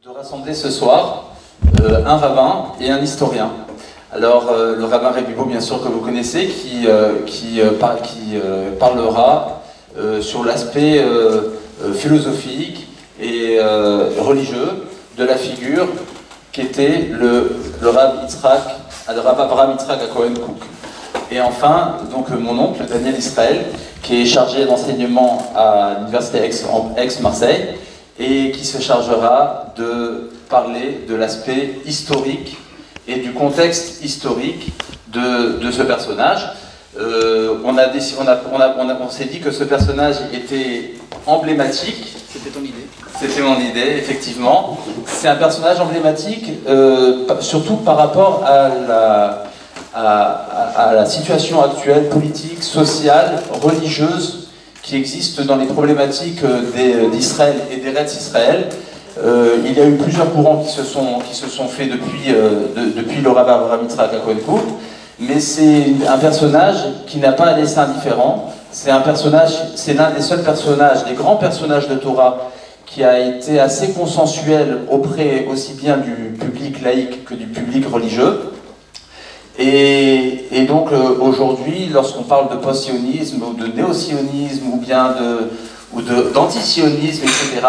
de rassembler ce soir un rabbin et un historien. Alors, le rabbin Rebibo, bien sûr, que vous connaissez, qui parlera sur l'aspect philosophique et religieux de la figure qu'était le Rav Avraham Yitzhak Cohen Kook. Et enfin, donc mon oncle, Daniel Israël, qui est chargé d'enseignement à l'université Aix-Marseille et qui se chargera de parler de l'aspect historique et du contexte historique de ce personnage. On s'est dit que ce personnage était emblématique. C'était ton idée? C'était mon idée, effectivement. C'est un personnage emblématique, surtout par rapport à la situation actuelle, politique, sociale, religieuse, qui existe dans les problématiques d'Israël et d'Eretz Israël. Il y a eu plusieurs courants qui se sont faits depuis le Rav Avraham Yitzhak Cohen Kook, mais c'est un personnage qui n'a pas un destin différent. C'est l'un des seuls personnages, des grands personnages de Torah, qui a été assez consensuel auprès aussi bien du public laïque que du public religieux. Et donc aujourd'hui, lorsqu'on parle de post-sionisme ou de néo-sionisme ou bien d'anti-sionisme, etc.,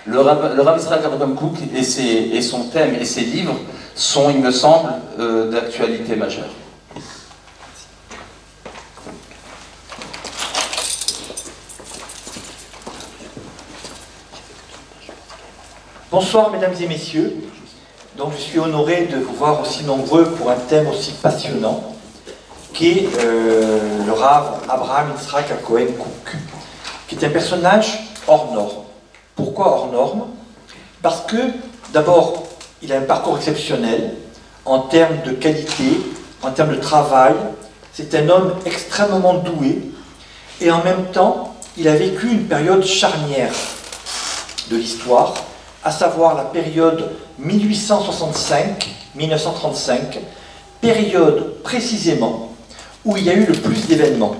le Rav Yitzhak Cohen Kook et son thème et ses livres sont, il me semble, d'actualité majeure. Bonsoir mesdames et messieurs. Donc je suis honoré de vous voir aussi nombreux pour un thème aussi passionnant qui est le Rav Avraham Yitzhak Cohen Kook, qui est un personnage hors norme. Pourquoi hors norme? Parce que d'abord il a un parcours exceptionnel en termes de qualité, en termes de travail. C'est un homme extrêmement doué et en même temps il a vécu une période charnière de l'histoire, à savoir la période 1865-1935, période précisément où il y a eu le plus d'événements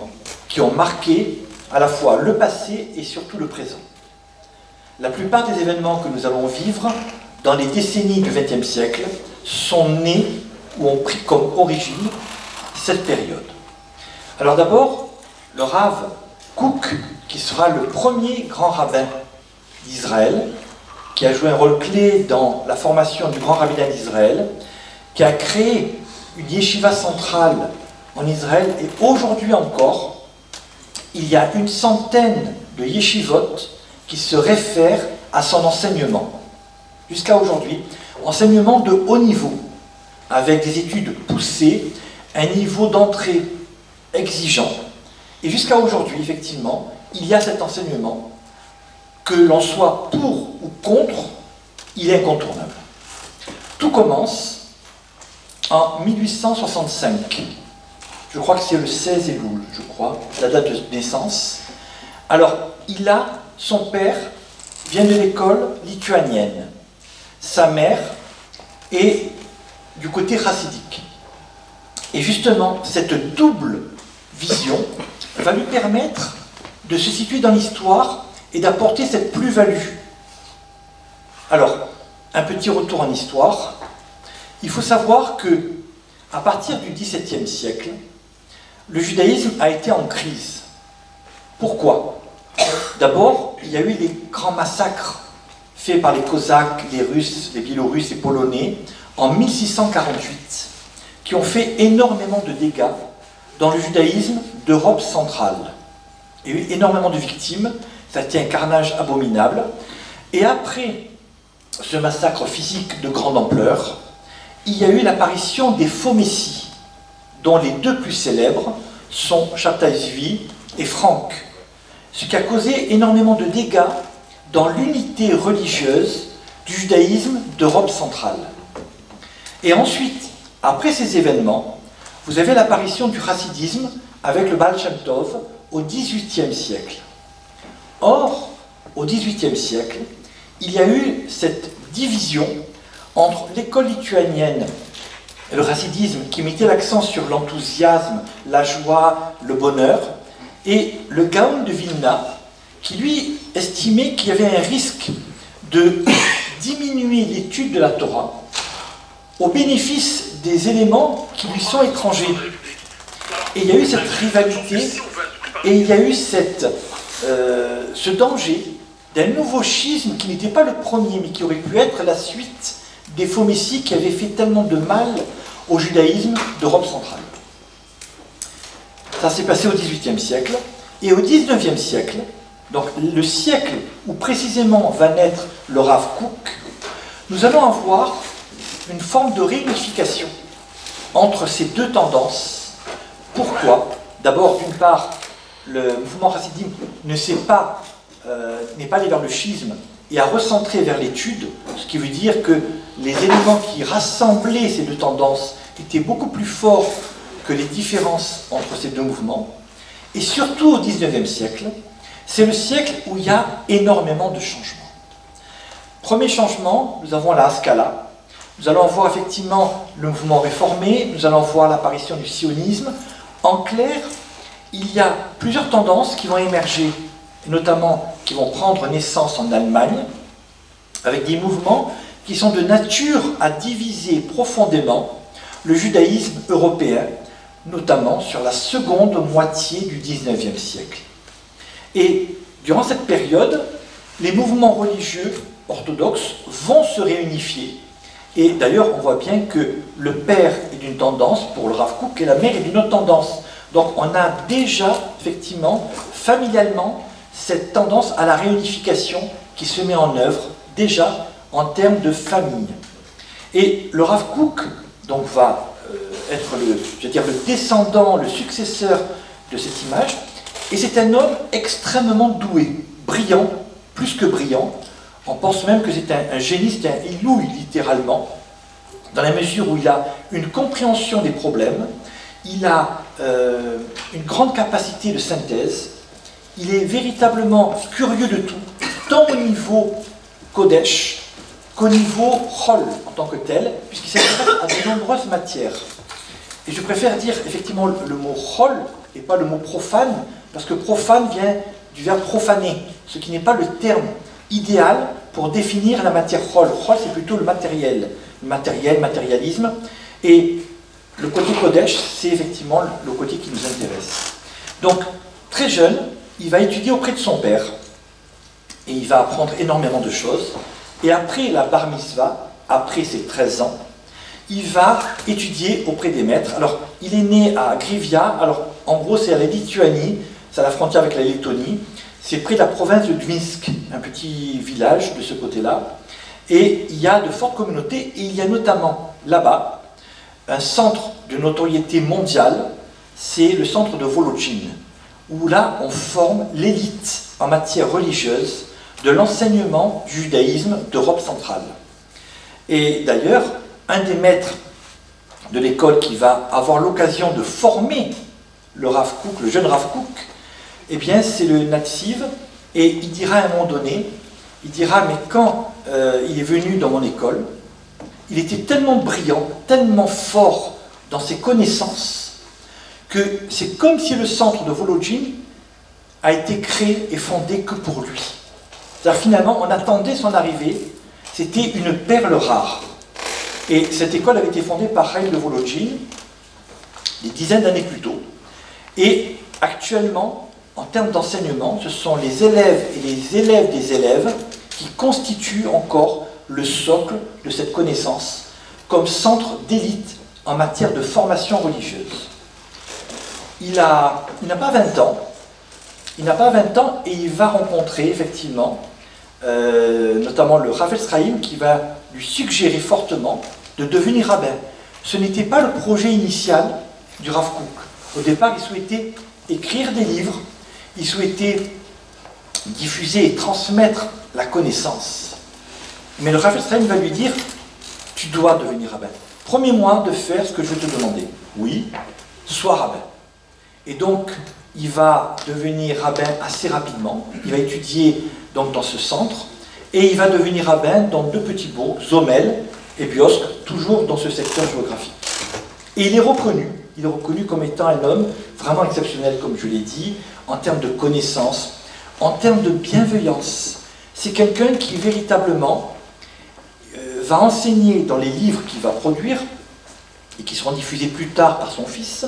qui ont marqué à la fois le passé et surtout le présent. La plupart des événements que nous allons vivre dans les décennies du XXe siècle sont nés ou ont pris comme origine cette période. Alors d'abord, le Rav Kook, qui sera le premier grand rabbin d'Israël, qui a joué un rôle clé dans la formation du grand rabbinat d'Israël, qui a créé une yeshiva centrale en Israël, et aujourd'hui encore, il y a une centaine de yeshivot qui se réfèrent à son enseignement. Jusqu'à aujourd'hui, enseignement de haut niveau, avec des études poussées, un niveau d'entrée exigeant. Et jusqu'à aujourd'hui, effectivement, il y a cet enseignement. Que l'on soit pour ou contre, il est incontournable. Tout commence en 1865. Je crois que c'est le 16 Elul, je crois, la date de naissance. Alors, son père vient de l'école lituanienne. Sa mère est du côté chassidique. Et justement, cette double vision va lui permettre de se situer dans l'histoire et d'apporter cette plus-value. Alors, un petit retour en histoire. Il faut savoir que, à partir du XVIIe siècle, le judaïsme a été en crise. Pourquoi? D'abord, il y a eu les grands massacres faits par les Cosaques, les Russes, les Biélorusses et Polonais en 1648, qui ont fait énormément de dégâts dans le judaïsme d'Europe centrale. Il y a eu énormément de victimes. Ça a été un carnage abominable. Et après ce massacre physique de grande ampleur, il y a eu l'apparition des faux messies, dont les deux plus célèbres sont Shabtai Zvi et Franck, ce qui a causé énormément de dégâts dans l'unité religieuse du judaïsme d'Europe centrale. Et ensuite, après ces événements, vous avez l'apparition du chassidisme avec le Baal Shem Tov au XVIIIe siècle. Or, au XVIIIe siècle, il y a eu cette division entre l'école lituanienne et le chassidisme qui mettait l'accent sur l'enthousiasme, la joie, le bonheur, et le Gaon de Vilna qui lui estimait qu'il y avait un risque de diminuer l'étude de la Torah au bénéfice des éléments qui lui sont étrangers. Et il y a eu cette rivalité, et il y a eu ce danger d'un nouveau schisme qui n'était pas le premier, mais qui aurait pu être la suite des faux messies qui avaient fait tellement de mal au judaïsme d'Europe centrale. Ça s'est passé au XVIIIe siècle, et au XIXe siècle, donc le siècle où précisément va naître le Rav Kook, nous allons avoir une forme de réunification entre ces deux tendances. Pourquoi? D'abord, d'une part, le mouvement chassidim n'est pas allé vers le schisme et a recentré vers l'étude, ce qui veut dire que les éléments qui rassemblaient ces deux tendances étaient beaucoup plus forts que les différences entre ces deux mouvements. Et surtout au XIXe siècle, c'est le siècle où il y a énormément de changements. Premier changement, nous avons la Haskalah. Nous allons voir effectivement le mouvement réformé, nous allons voir l'apparition du sionisme. En clair, il y a plusieurs tendances qui vont émerger, notamment qui vont prendre naissance en Allemagne, avec des mouvements qui sont de nature à diviser profondément le judaïsme européen, notamment sur la seconde moitié du XIXe siècle. Et durant cette période, les mouvements religieux orthodoxes vont se réunifier. Et d'ailleurs, on voit bien que le père est d'une tendance pour le Rav Kook et la mère est d'une autre tendance. Donc on a déjà, effectivement, familialement, cette tendance à la réunification qui se met en œuvre, déjà en termes de famille. Et le Rav Kook donc, va être le descendant, le successeur de cette image, et c'est un homme extrêmement doué, brillant, plus que brillant. On pense même que c'est un génie, c'est un ilouï, littéralement, dans la mesure où il a une compréhension des problèmes, il a une grande capacité de synthèse, il est véritablement curieux de tout, tant au niveau Kodesh qu'au niveau Chol en tant que tel, puisqu'il s'intéresse à de nombreuses matières. Et je préfère dire effectivement le mot Chol et pas le mot profane, parce que profane vient du verbe profaner, ce qui n'est pas le terme idéal pour définir la matière Chol. Chol, c'est plutôt le matériel, matérialisme, et le côté Kodesh, c'est effectivement le côté qui nous intéresse. Donc, très jeune, il va étudier auprès de son père, et il va apprendre énormément de choses, et après la bar mitzvah, après ses 13 ans, il va étudier auprès des maîtres. Alors, il est né à Grivia, alors en gros c'est à la Lituanie, c'est à la frontière avec la Lettonie, c'est près de la province de Dvinsk, un petit village de ce côté-là, et il y a de fortes communautés, et il y a notamment là-bas un centre de notoriété mondiale, c'est le centre de Volochin, où là on forme l'élite en matière religieuse de l'enseignement du judaïsme d'Europe centrale. Et d'ailleurs, un des maîtres de l'école qui va avoir l'occasion de former le Rav Kook, le jeune Rav Kook, eh bien c'est le Natsiv, et il dira à un moment donné, il dira, mais quand il est venu dans mon école, il était tellement brillant, tellement fort dans ses connaissances, que c'est comme si le centre de Volochin a été créé et fondé que pour lui. C'est-à-dire finalement, on attendait son arrivée, c'était une perle rare. Et cette école avait été fondée par Chaim de Volochin des dizaines d'années plus tôt. Et actuellement, en termes d'enseignement, ce sont les élèves et les élèves des élèves qui constituent encore le socle de cette connaissance comme centre d'élite en matière de formation religieuse. Il n'a pas 20 ans, et il va rencontrer effectivement notamment le Rav Sraim qui va lui suggérer fortement de devenir rabbin. Ce n'était pas le projet initial du Rav Kook. Au départ, il souhaitait écrire des livres, il souhaitait diffuser et transmettre la connaissance. Mais le Rav Sraim va lui dire, tu dois devenir rabbin. Promets-moi de faire ce que je vais te demander. Oui, sois rabbin. Et donc, il va devenir rabbin assez rapidement. Il va étudier donc dans ce centre, et il va devenir rabbin dans deux petits bourgs, Zomel et Biosk, toujours dans ce secteur géographique. Et il est reconnu comme étant un homme vraiment exceptionnel, comme je l'ai dit, en termes de connaissances, en termes de bienveillance. C'est quelqu'un qui véritablement va enseigner dans les livres qu'il va produire, et qui seront diffusés plus tard par son fils,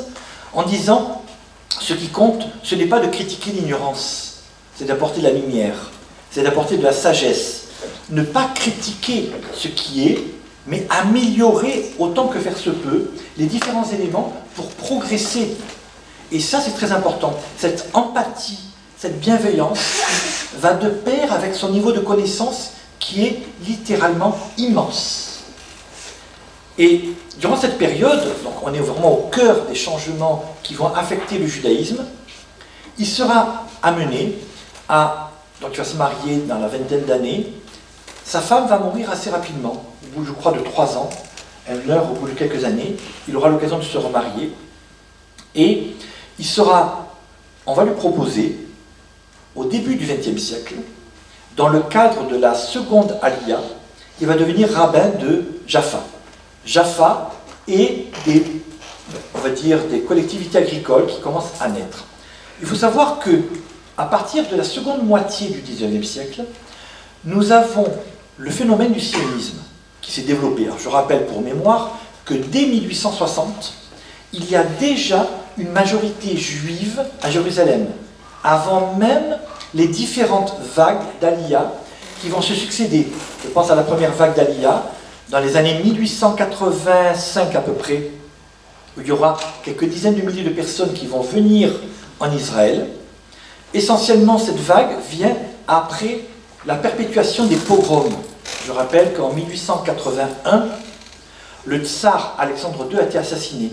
en disant, ce qui compte, ce n'est pas de critiquer l'ignorance, c'est d'apporter de la lumière, c'est d'apporter de la sagesse. Ne pas critiquer ce qui est, mais améliorer autant que faire se peut les différents éléments pour progresser. Et ça, c'est très important. Cette empathie, cette bienveillance va de pair avec son niveau de connaissance qui est littéralement immense. Et durant cette période, donc on est vraiment au cœur des changements qui vont affecter le judaïsme, il sera amené à, donc il va se marier dans la vingtaine d'années, sa femme va mourir assez rapidement, au bout je crois de 3 ans, elle meurt au bout de quelques années, il aura l'occasion de se remarier, et on va lui proposer, au début du XXe siècle, dans le cadre de la seconde Aliyah, il va devenir rabbin de Jaffa. Jaffa et on va dire, des collectivités agricoles qui commencent à naître. Il faut savoir que, à partir de la seconde moitié du XIXe siècle, nous avons le phénomène du sionisme qui s'est développé. Alors, je rappelle pour mémoire que dès 1860, il y a déjà une majorité juive à Jérusalem, avant même les différentes vagues d'Aliyah qui vont se succéder. Je pense à la première vague d'Aliyah, dans les années 1885 à peu près, où il y aura quelques dizaines de milliers de personnes qui vont venir en Israël. Essentiellement, cette vague vient après la perpétuation des pogroms. Je rappelle qu'en 1881, le tsar Alexandre II a été assassiné.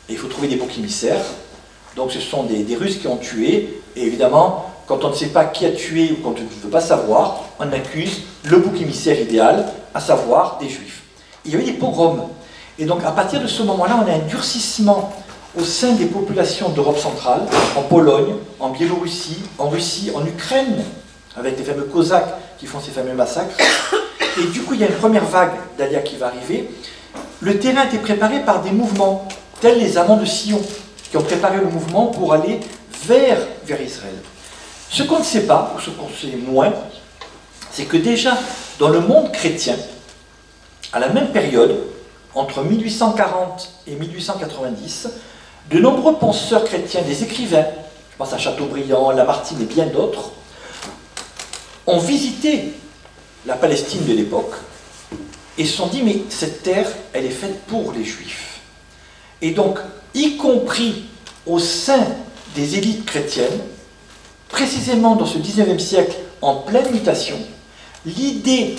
Et il faut trouver des boucs émissaires. Donc ce sont des Russes qui ont tué. Et évidemment, quand on ne sait pas qui a tué ou quand on ne veut pas savoir, on accuse le bouc émissaire idéal, à savoir des Juifs. Il y avait des pogroms. Et donc à partir de ce moment-là, on a un durcissement au sein des populations d'Europe centrale, en Pologne, en Biélorussie, en Russie, en Ukraine, avec les fameux Cosaques qui font ces fameux massacres. Et du coup, il y a une première vague d'Aliyah qui va arriver. Le terrain a été préparé par des mouvements, tels les Amants de Sion, qui ont préparé le mouvement pour aller vers Israël. Ce qu'on ne sait pas, ou ce qu'on sait moins, c'est que déjà, dans le monde chrétien, à la même période, entre 1840 et 1890, de nombreux penseurs chrétiens, des écrivains, je pense à Chateaubriand, Lamartine et bien d'autres, ont visité la Palestine de l'époque et se sont dit, mais cette terre, elle est faite pour les Juifs. Et donc, y compris au sein des élites chrétiennes, précisément dans ce 19e siècle, en pleine mutation, l'idée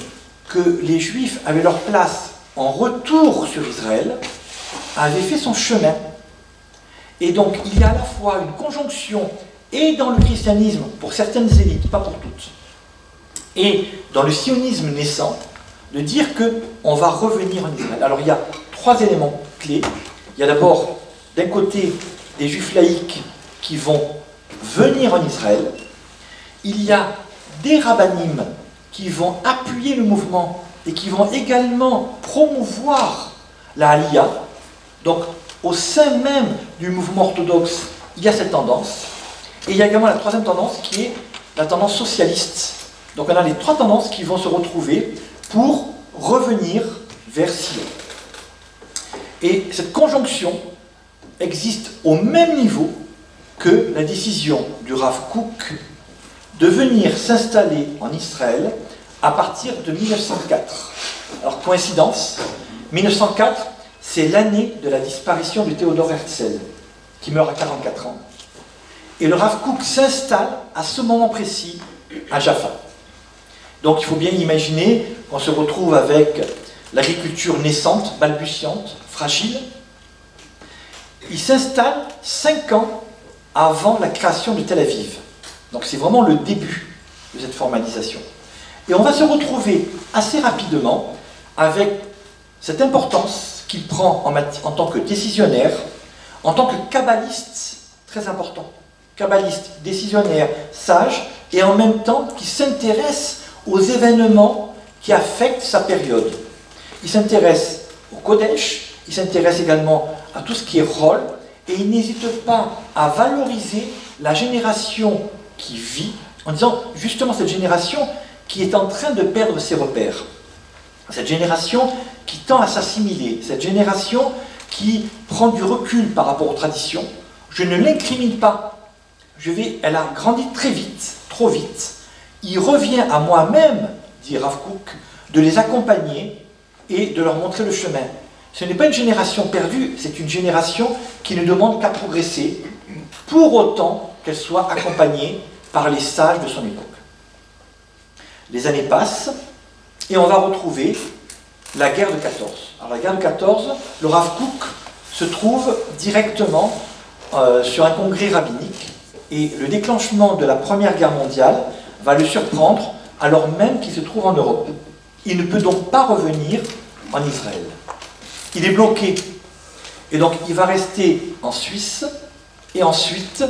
que les Juifs avaient leur place en retour sur Israël avait fait son chemin. Et donc, il y a à la fois une conjonction, et dans le christianisme, pour certaines élites, pas pour toutes, et dans le sionisme naissant, de dire qu'on va revenir en Israël. Alors, il y a 3 éléments clés. Il y a d'abord, d'un côté, des Juifs laïcs qui vont venir en Israël. Il y a des rabbinim qui vont appuyer le mouvement et qui vont également promouvoir la Aliyah. Donc, au sein même du mouvement orthodoxe, il y a cette tendance. Et il y a également la 3e tendance qui est la tendance socialiste. Donc, on a les 3 tendances qui vont se retrouver pour revenir vers Sion. Et cette conjonction existe au même niveau que la décision du Rav Kook de venir s'installer en Israël à partir de 1904. Alors, coïncidence, 1904, c'est l'année de la disparition de Théodore Herzl, qui meurt à 44 ans. Et le Rav Kook s'installe à ce moment précis à Jaffa. Donc il faut bien imaginer qu'on se retrouve avec l'agriculture naissante, balbutiante, fragile. Il s'installe 5 ans avant la création de Tel Aviv. Donc c'est vraiment le début de cette formalisation. Et on va se retrouver assez rapidement avec cette importance qu'il prend en tant que décisionnaire, en tant que kabbaliste, très important, kabbaliste, décisionnaire, sage, et en même temps qui s'intéresse aux événements qui affectent sa période. Il s'intéresse au Kodesh, il s'intéresse également à tout ce qui est rôle, et il n'hésite pas à valoriser la génération qui vit, en disant justement cette génération qui est en train de perdre ses repères. cette génération qui tend à s'assimiler, cette génération qui prend du recul par rapport aux traditions. Je ne l'incrimine pas. Elle a grandi très vite, trop vite. Il revient à moi-même, dit Rav Kook, de les accompagner et de leur montrer le chemin. Ce n'est pas une génération perdue, c'est une génération qui ne demande qu'à progresser, pour autant qu'elle soit accompagnée par les sages de son époque. Les années passent, et on va retrouver la guerre de 14. Alors la guerre de 14, le Rav Kook se trouve directement sur un congrès rabbinique, et le déclenchement de la Première Guerre mondiale va le surprendre alors même qu'il se trouve en Europe. Il ne peut donc pas revenir en Israël. Il est bloqué. Et donc il va rester en Suisse, et ensuite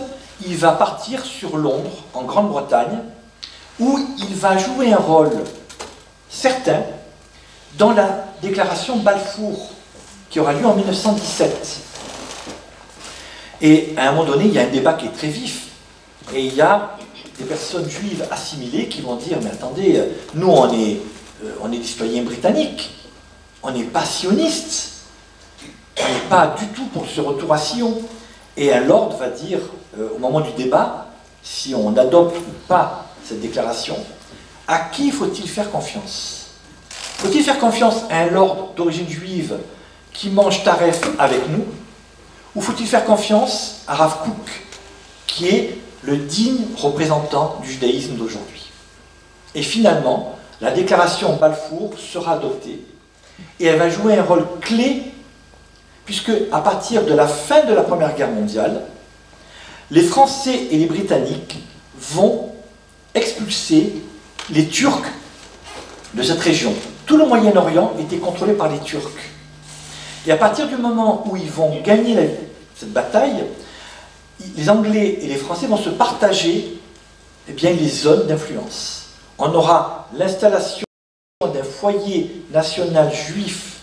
il va partir sur Londres, en Grande-Bretagne, où il va jouer un rôle certain dans la déclaration Balfour, qui aura lieu en 1917. Et à un moment donné, il y a un débat qui est très vif. Et il y a des personnes juives assimilées qui vont dire, mais attendez, nous on est des citoyens britanniques, on n'est pas sionistes, on n'est pas du tout pour ce retour à Sion. Et un lord va dire, au moment du débat, si on n'adopte pas cette déclaration, à qui faut-il faire confiance? Faut-il faire confiance à un lord d'origine juive qui mange taref avec nous, ou faut-il faire confiance à Rav Kook, qui est le digne représentant du judaïsme d'aujourd'hui? Et finalement, la déclaration Balfour sera adoptée, et elle va jouer un rôle clé, puisque à partir de la fin de la Première Guerre mondiale, les Français et les Britanniques vont expulser les Turcs de cette région. Tout le Moyen-Orient était contrôlé par les Turcs. Et à partir du moment où ils vont gagner cette bataille, les Anglais et les Français vont se partager les zones d'influence. On aura l'installation d'un foyer national juif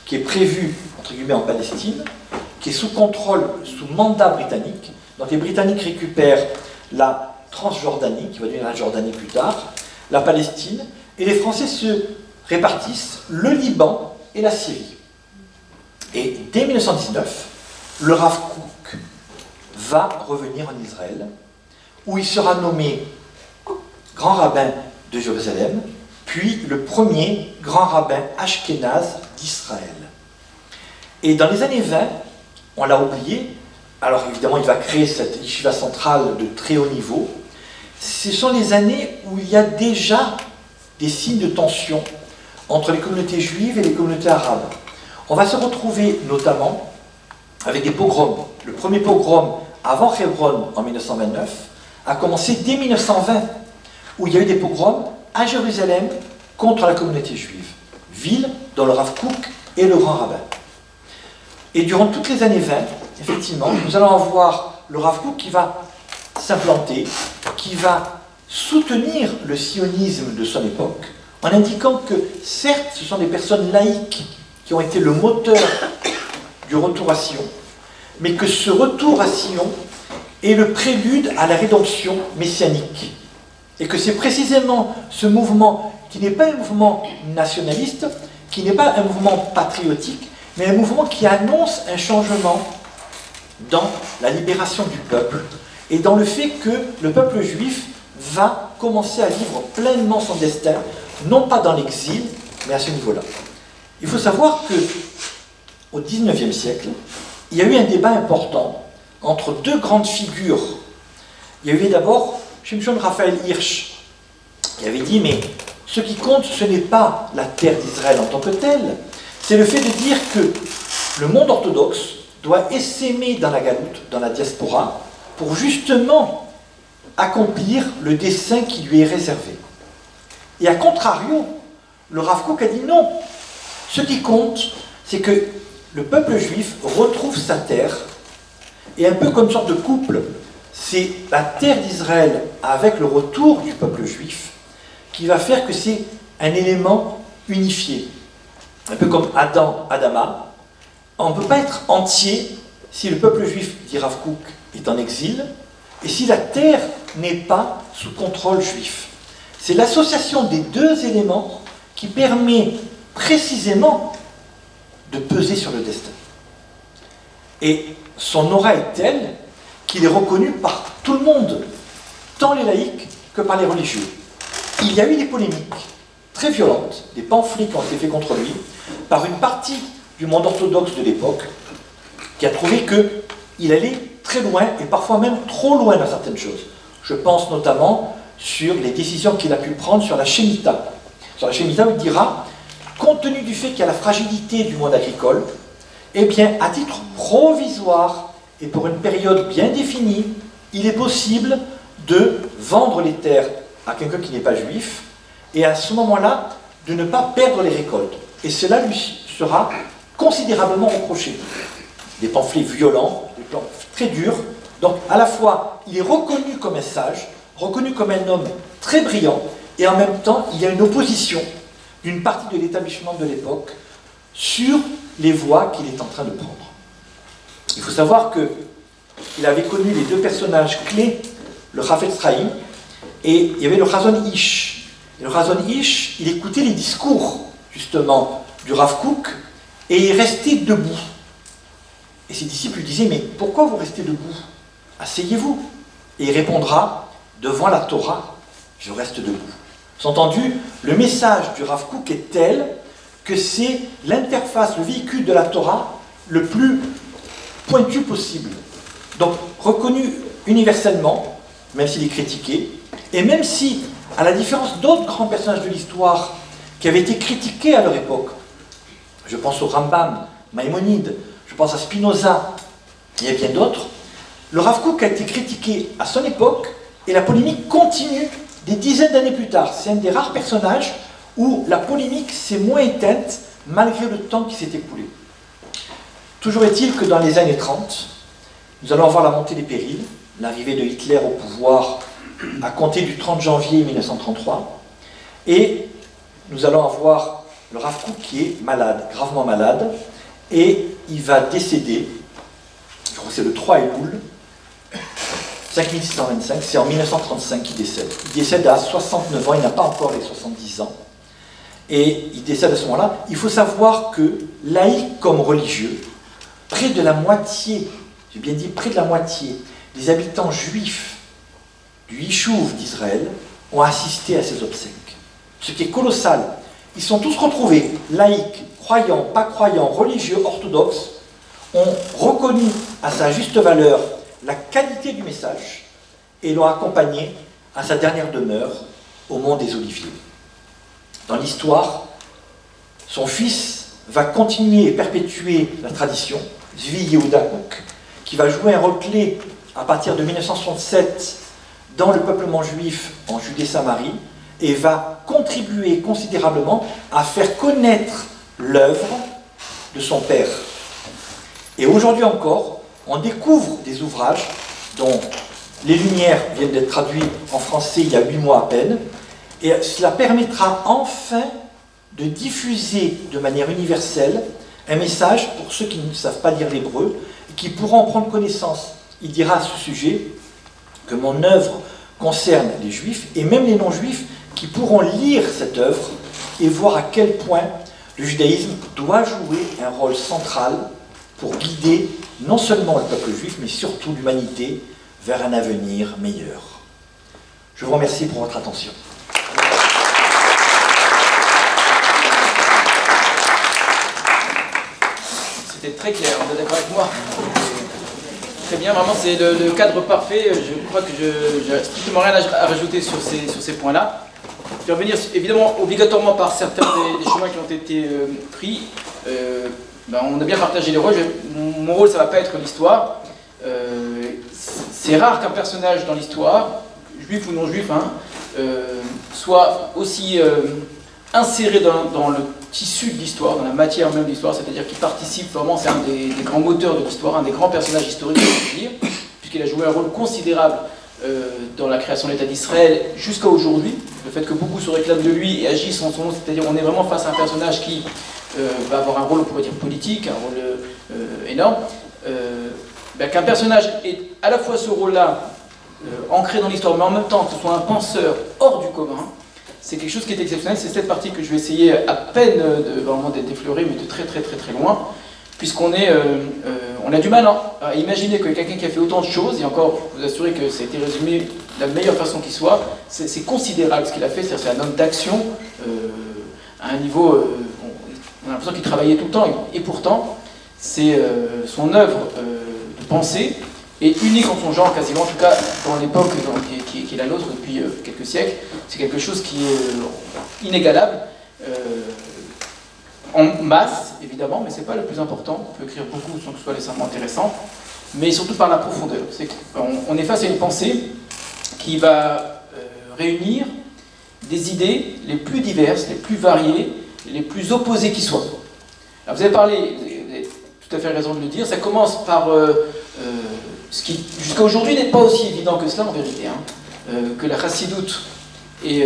qui est prévu, entre guillemets, en Palestine, qui est sous contrôle, sous mandat britannique. Donc les Britanniques récupèrent la Transjordanie, qui va devenir la Jordanie plus tard, la Palestine, et les Français se répartissent le Liban et la Syrie. Et dès 1919, le Rav Kook va revenir en Israël, où il sera nommé grand rabbin de Jérusalem, puis le premier grand rabbin ashkénaze d'Israël. Et dans les années 20, on l'a oublié, alors évidemment il va créer cette yeshiva centrale de très haut niveau. Ce sont les années où il y a déjà des signes de tension entre les communautés juives et les communautés arabes. On va se retrouver notamment avec des pogroms. Le premier pogrom avant Hébron en 1929 a commencé dès 1920, où il y a eu des pogroms à Jérusalem contre la communauté juive, ville dont le Rav Kook est le grand rabbin. Et durant toutes les années 20, effectivement, nous allons avoir le Rav Kook qui va s'implanter, qui va soutenir le sionisme de son époque, en indiquant que certes, ce sont des personnes laïques qui ont été le moteur du retour à Sion, mais que ce retour à Sion est le prélude à la rédemption messianique. Et que c'est précisément ce mouvement qui n'est pas un mouvement nationaliste, qui n'est pas un mouvement patriotique, mais un mouvement qui annonce un changement dans la libération du peuple et dans le fait que le peuple juif va commencer à vivre pleinement son destin, non pas dans l'exil, mais à ce niveau-là. Il faut savoir que au XIXe siècle, il y a eu un débat important entre deux grandes figures. Il y a eu d'abord Shimshon Raphaël Hirsch, qui avait dit, mais ce qui compte, ce n'est pas la terre d'Israël en tant que telle, c'est le fait de dire que le monde orthodoxe doit essaimer dans la galoute, dans la diaspora, pour justement accomplir le dessein qui lui est réservé. Et à contrario, le Rav Kook a dit non. Ce qui compte, c'est que le peuple juif retrouve sa terre, et un peu comme une sorte de couple, c'est la terre d'Israël avec le retour du peuple juif qui va faire que c'est un élément unifié. Un peu comme Adam, Adama. On ne peut pas être entier si le peuple juif, dit Rav Kook, est en exil, et si la terre n'est pas sous contrôle juif. C'est l'association des deux éléments qui permet précisément de peser sur le destin. Et son aura est telle qu'il est reconnu par tout le monde, tant les laïcs que par les religieux. Il y a eu des polémiques très violentes, des pamphlets qui ont été faits contre lui, par une partie du monde orthodoxe de l'époque, qui a trouvé qu'il allait très loin, et parfois même trop loin dans certaines choses. Je pense notamment sur les décisions qu'il a pu prendre sur la Shemitah. Sur la Shemitah, il dira, compte tenu du fait qu'il y a la fragilité du monde agricole, eh bien, à titre provisoire, et pour une période bien définie, il est possible de vendre les terres à quelqu'un qui n'est pas juif, et à ce moment-là, de ne pas perdre les récoltes. Et cela lui sera considérablement reproché. Des pamphlets violents, des pamphlets très durs. Donc, à la fois, il est reconnu comme un sage, reconnu comme un homme très brillant, et en même temps, il y a une opposition d'une partie de l'établissement de l'époque sur les voies qu'il est en train de prendre. Il faut savoir qu'il avait connu les deux personnages clés, le Chafetz Chaim, et il y avait le Chazon Ish. Et le Chazon Ish, il écoutait les discours, justement, du Rav Kook, et il restait debout. Et ses disciples lui disaient, mais pourquoi vous restez debout? Asseyez-vous. Et il répondra, devant la Torah, je reste debout. Entendu, le message du Rav Kook est tel que c'est l'interface, le véhicule de la Torah le plus pointu possible. Donc, reconnu universellement, même s'il est critiqué, et même si, à la différence d'autres grands personnages de l'histoire qui avaient été critiqués à leur époque, je pense au Rambam, Maïmonide, je pense à Spinoza, et à bien d'autres, le Rav Kook a été critiqué à son époque, et la polémique continue des dizaines d'années plus tard. C'est un des rares personnages où la polémique s'est moins éteinte malgré le temps qui s'est écoulé. Toujours est-il que dans les années 30, nous allons avoir la montée des périls, l'arrivée de Hitler au pouvoir à compter du 30 janvier 1933, et nous allons avoir le Rav Kook qui est malade, gravement malade, et il va décéder, je crois que c'est le 3 Elul, 5625, c'est en 1935 qu'il décède. Il décède à 69 ans, il n'a pas encore les 70 ans. Et il décède à ce moment-là. Il faut savoir que, laïcs comme religieux, près de la moitié, j'ai bien dit près de la moitié, des habitants juifs du Yishuv d'Israël ont assisté à ces obsèques. Ce qui est colossal. Ils sont tous retrouvés, laïcs, croyants, pas croyants, religieux, orthodoxes, ont reconnu à sa juste valeur la qualité du message et l'ont accompagné à sa dernière demeure au mont des Oliviers. Dans l'histoire, son fils va continuer et perpétuer la tradition, Zvi Yehuda Kook, qui va jouer un rôle clé à partir de 1967 dans le peuplement juif en Judée-Samarie et va contribuer considérablement à faire connaître l'œuvre de son père. Et aujourd'hui encore, on découvre des ouvrages dont les Lumières viennent d'être traduits en français il y a 8 mois à peine, et cela permettra enfin de diffuser de manière universelle un message pour ceux qui ne savent pas lire l'hébreu et qui pourront en prendre connaissance. Il dira à ce sujet que mon œuvre concerne les juifs et même les non-juifs qui pourront lire cette œuvre et voir à quel point le judaïsme doit jouer un rôle central pour guider non seulement le peuple juif, mais surtout l'humanité vers un avenir meilleur. Je vous remercie pour votre attention. C'était très clair, vous êtes d'accord avec moi? Très bien, vraiment c'est le cadre parfait. Je crois que je n'ai strictement rien à rajouter sur ces points-là. Je vais revenir évidemment obligatoirement par certains des chemins qui ont été pris. On a bien partagé les rôles. Mon rôle, ça ne va pas être l'histoire. C'est rare qu'un personnage dans l'histoire, juif ou non juif, soit aussi inséré dans le tissu de l'histoire, dans la matière même de l'histoire, c'est-à-dire qu'il participe vraiment, c'est un des grands moteurs de l'histoire, un des grands personnages historiques, on peut dire, puisqu'il a joué un rôle considérable dans la création de l'État d'Israël jusqu'à aujourd'hui. Le fait que beaucoup se réclament de lui et agissent en son nom, c'est-à-dire on est vraiment face à un personnage qui va avoir un rôle, on pourrait dire, politique, un rôle énorme. Qu'un personnage ait à la fois ce rôle-là ancré dans l'histoire, mais en même temps que ce soit un penseur hors du commun, c'est quelque chose qui est exceptionnel. C'est cette partie que je vais essayer à peine vraiment d'effleurer, mais de très loin, puisqu'on on a du mal à imaginer que quelqu'un qui a fait autant de choses, et encore, je peux vous assurer que ça a été résumé de la meilleure façon qui soit, c'est considérable ce qu'il a fait, c'est un homme d'action à un niveau, on a l'impression qu'il travaillait tout le temps, et pourtant, c'est son œuvre de pensée est unique en son genre, quasiment, en tout cas dans l'époque qui est la nôtre depuis quelques siècles. C'est quelque chose qui est inégalable, en masse, évidemment, mais c'est pas le plus important. On peut écrire beaucoup sans que ce soit nécessairement intéressant, mais surtout par la profondeur. On est face à une pensée qui va réunir des idées les plus diverses, les plus variées, les plus opposées qui soient. Alors vous avez parlé, vous avez tout à fait raison de le dire, ça commence par ce qui, jusqu'à aujourd'hui, n'est pas aussi évident que cela en vérité, que la chassidoute et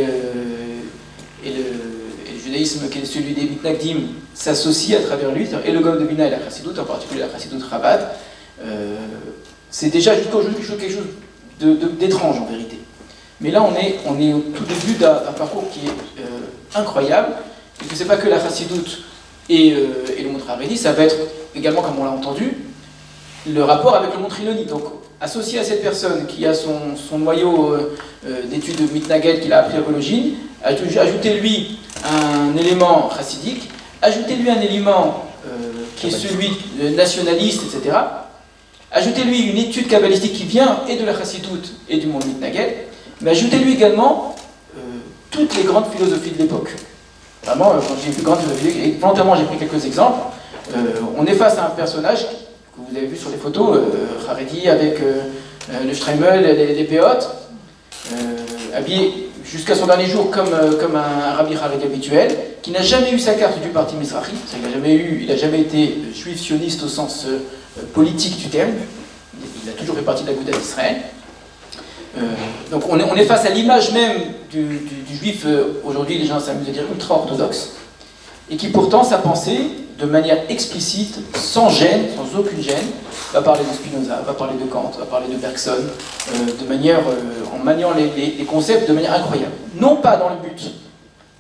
le judaïsme qui est celui des Mitnagdim s'associent à travers lui, et le Gaon de Vilna et la chassidoute, en particulier la chassidoute Chabad, c'est déjà jusqu'à aujourd'hui quelque chose d'étrange en vérité. Mais là, on est au tout début d'un parcours qui est incroyable, puisque c'est pas que la chassidoute et le monde Haredi, ça va être également, comme on l'a entendu, le rapport avec le monde Triloni. Donc, associé à cette personne qui a son noyau d'études mitnagel qu'il a appris à Vologine, ajoutez-lui un élément chassidique, ajoutez-lui un élément qui est celui nationaliste, etc. Ajoutez-lui une étude kabbalistique qui vient et de la chassidoute et du monde mitnagel, mais ajoutez-lui également toutes les grandes philosophies de l'époque. Vraiment, quand j'ai vu grandes philosophies, et volontairement j'ai pris quelques exemples, on est face à un personnage que vous avez vu sur les photos, Haredi avec le Streimel, les péotes, habillé jusqu'à son dernier jour comme un rabbi Haredi habituel, qui n'a jamais eu sa carte du parti Mizrahi, il n'a jamais été juif sioniste au sens politique du terme, il a toujours fait partie de la Gouda d'Israël. Donc on est face à l'image même du juif, aujourd'hui les gens s'amusent à dire ultra-orthodoxe, et qui pourtant, sa pensée, de manière explicite, sans gêne, sans aucune gêne, va parler de Spinoza, va parler de Kant, va parler de Bergson, de manière, en maniant les concepts de manière incroyable. Non pas dans le but